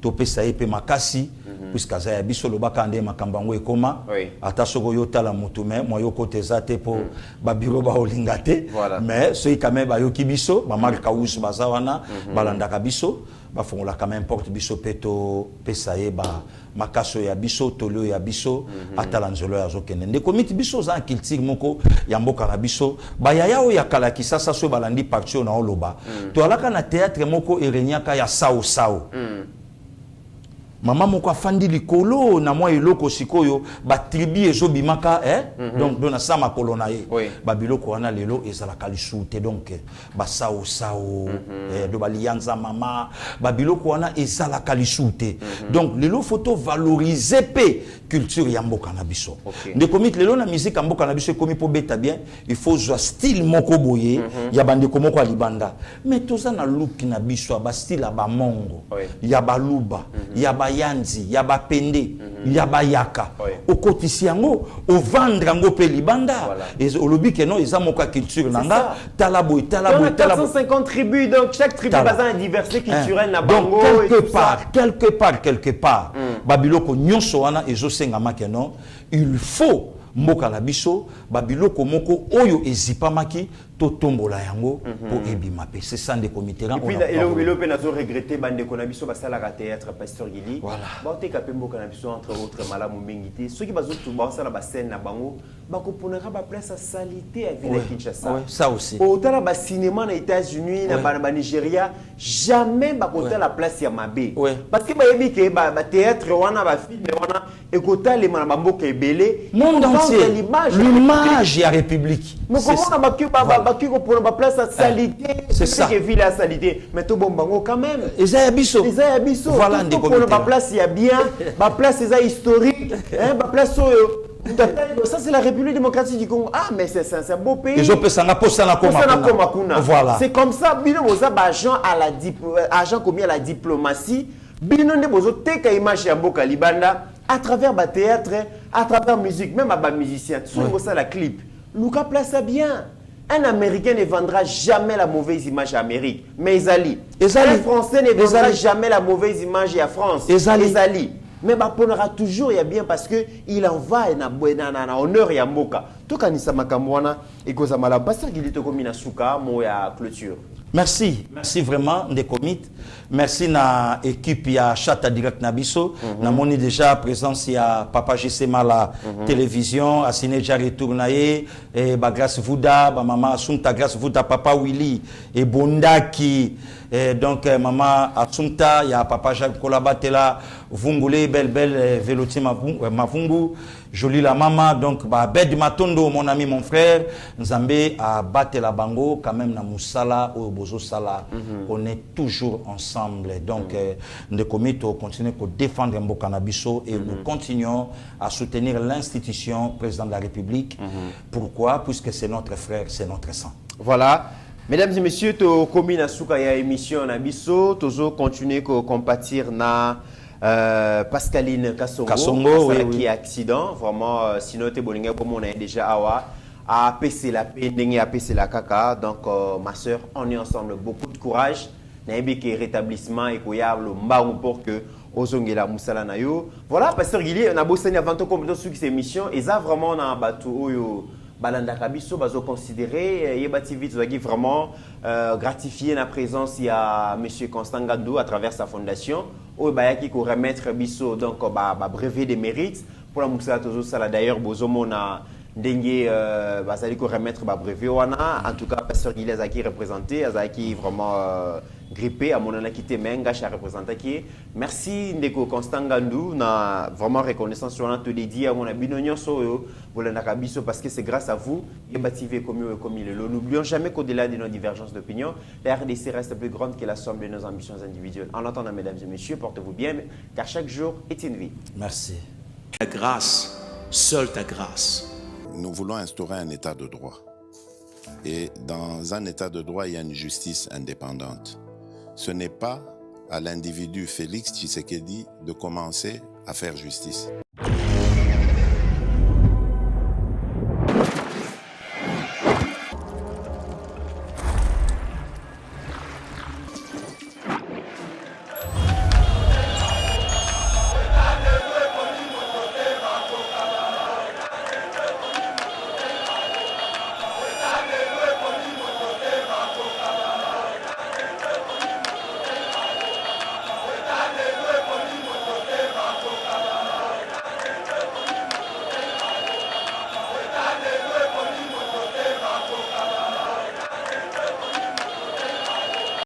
to pesa pe makasi puisque za ya biso lobaka nde makambango ekoma ata soko yo tala mutume moyo kote zate po ba biro ba olingate mais ceux quand même ba yoki biso ba marka usu bazawana balandaka biso ba fongola quand même porte biso peto pesa ba makaso ya biso tolio ya biso atala nzolo ya zokende ndeko miti biso za culture moko ya mboka na biso ba yaya o ya kala kisasa so balandi parti na oloba to alaka na théâtre moko erenyaka ya sao Maman moko afandi likolo na mwa eloko sikoyo ba tribu ezobimaka donc dona sama kolona ye ba biloko wana lelo ezalaka lisute donc ba sao do balianza mama ba biloko wana ezalaka lisute donc lelo photo valoriser pe culture ya mboka na biso de komit lelo na musique ya mboka na biso komi po beta bien il faut jouer style moko boye ya bande komoko alibanda mais toza na look na biso ba style ba mongo ya baluba ya yanzi ya bapende ya bayaka okotisi yango o vendre yango pe libanda et olobi ke non eza moka culture nanga talabo 450 tribus donc chaque tribu bazan une diversité culturelle na bango quelque part babiloko nyonso wana ezosenga makeno il faut mboka na biso babiloko moko oyo ezipamaki to tombola yango po ebima pe c'est ça de comité là. Et puis elo pe nazo regretter bande ko na biso basala ka théâtre Pasteur Gili ba te ka pe mboka na biso entre autres malamu mingité ceux qui bazotu ba sala ba scène na bango ba ko ponera ba place à salité à ville Kinshasa ça aussi autant ba cinéma na États-Unis na ba Nigeria jamais ba ko la place ya mabe parce que ba yebi ke ba théâtre wana ba film wana et ko tali na ba mboka ebele monde entier l'image ya république mais comment on bakiko pour la place à salité c'est ça que ville à salité mais tout bon bango quand même Isaiah Bisso voilà des pour la place il y a bien ma place c'est historique ma place ça c'est la République démocratique du Congo ah mais c'est un beau pays ils ont fait ça na posa na koma voilà c'est comme ça bino boza agent à la agent commis à la diplomatie bino ne bozo teka image ya mboka libanda à travers le théâtre, à travers la musique, même à les musiciens, tout le monde ça la clip. Lucas place ça bien. Un Américain ne vendra jamais la mauvaise image à l'Amérique. Mais Ezali. Un Français ne vendra jamais la mauvaise image à France. Ezali. Mais on toujours il y a bien parce que il en va na honneur ya mboka. To kanisa makamwana et kozamala basa gilito komina suka mo ya clôture. Merci vraiment des comités. Merci na équipe ya Chata Direct Nabiso. Na moni déjà présence ya Papa Gisema la télévision, à Sinéja retournaye et ba grâce Vouda, ba maman Assunta grâce Vouda, Papa Willy et Bondaki. Donc maman Assunta, ya Papa Jacques Kolabatela, Vungule belle Veloti Mavungu, Jolie la maman, donc ba Bed Matondo mon ami mon frère, Nzambe a battre la bango quand même na Moussala au Bozo Sala. On est toujours ensemble. Donc nous continuons à défendre Mboka Nabiso et nous continuons à soutenir l'institution président de la République. Pourquoi? Puisque c'est notre frère, c'est notre sang. Voilà. Mesdames et messieurs, to komi na suka ya émission Nabiso, tozo continuer ko compatir na Pascaline Kassongo qui est accident vraiment sinon te bolinga comme on a déjà awa à PC la pending à PC la kaka donc ma sœur on est ensemble, beaucoup de courage nayebi ke rétablissement et koyable mbaou pour que ozongela musala na yo voilà pasteur Guili na bosani avant to compétence sur cette émission et ça vraiment na batu oyo balanda kabiso bazo considérer Yeba TV qui vraiment gratifié la présence il y a monsieur Constant Gadou à travers sa fondation au bayaki ko remettre biso donc brevet de mérite pour la musala tozo sala d'ailleurs bozomo na ndenge bazali ko remettre brevet wana en tout cas pasteur Guili azaki représenté azaki vraiment grippé à mon anakité menga cha représentant qui merci ndeko Constant Gandou na vraiment reconnaissance sur l'an te dédié à mon abinonyo so bolanda kabiso parce que c'est grâce à vous Yeba TV comme il est. N'oublions jamais qu'au-delà de nos divergences d'opinion la RDC reste plus grande que la somme de nos ambitions individuelles. En attendant mesdames et messieurs, portez-vous bien car chaque jour est une vie. Merci. Ta grâce, seule ta grâce. Nous voulons instaurer un état de droit. Et dans un état de droit, il y a une justice indépendante. Ce n'est pas à l'individu Félix Tshisekedi de commencer à faire justice.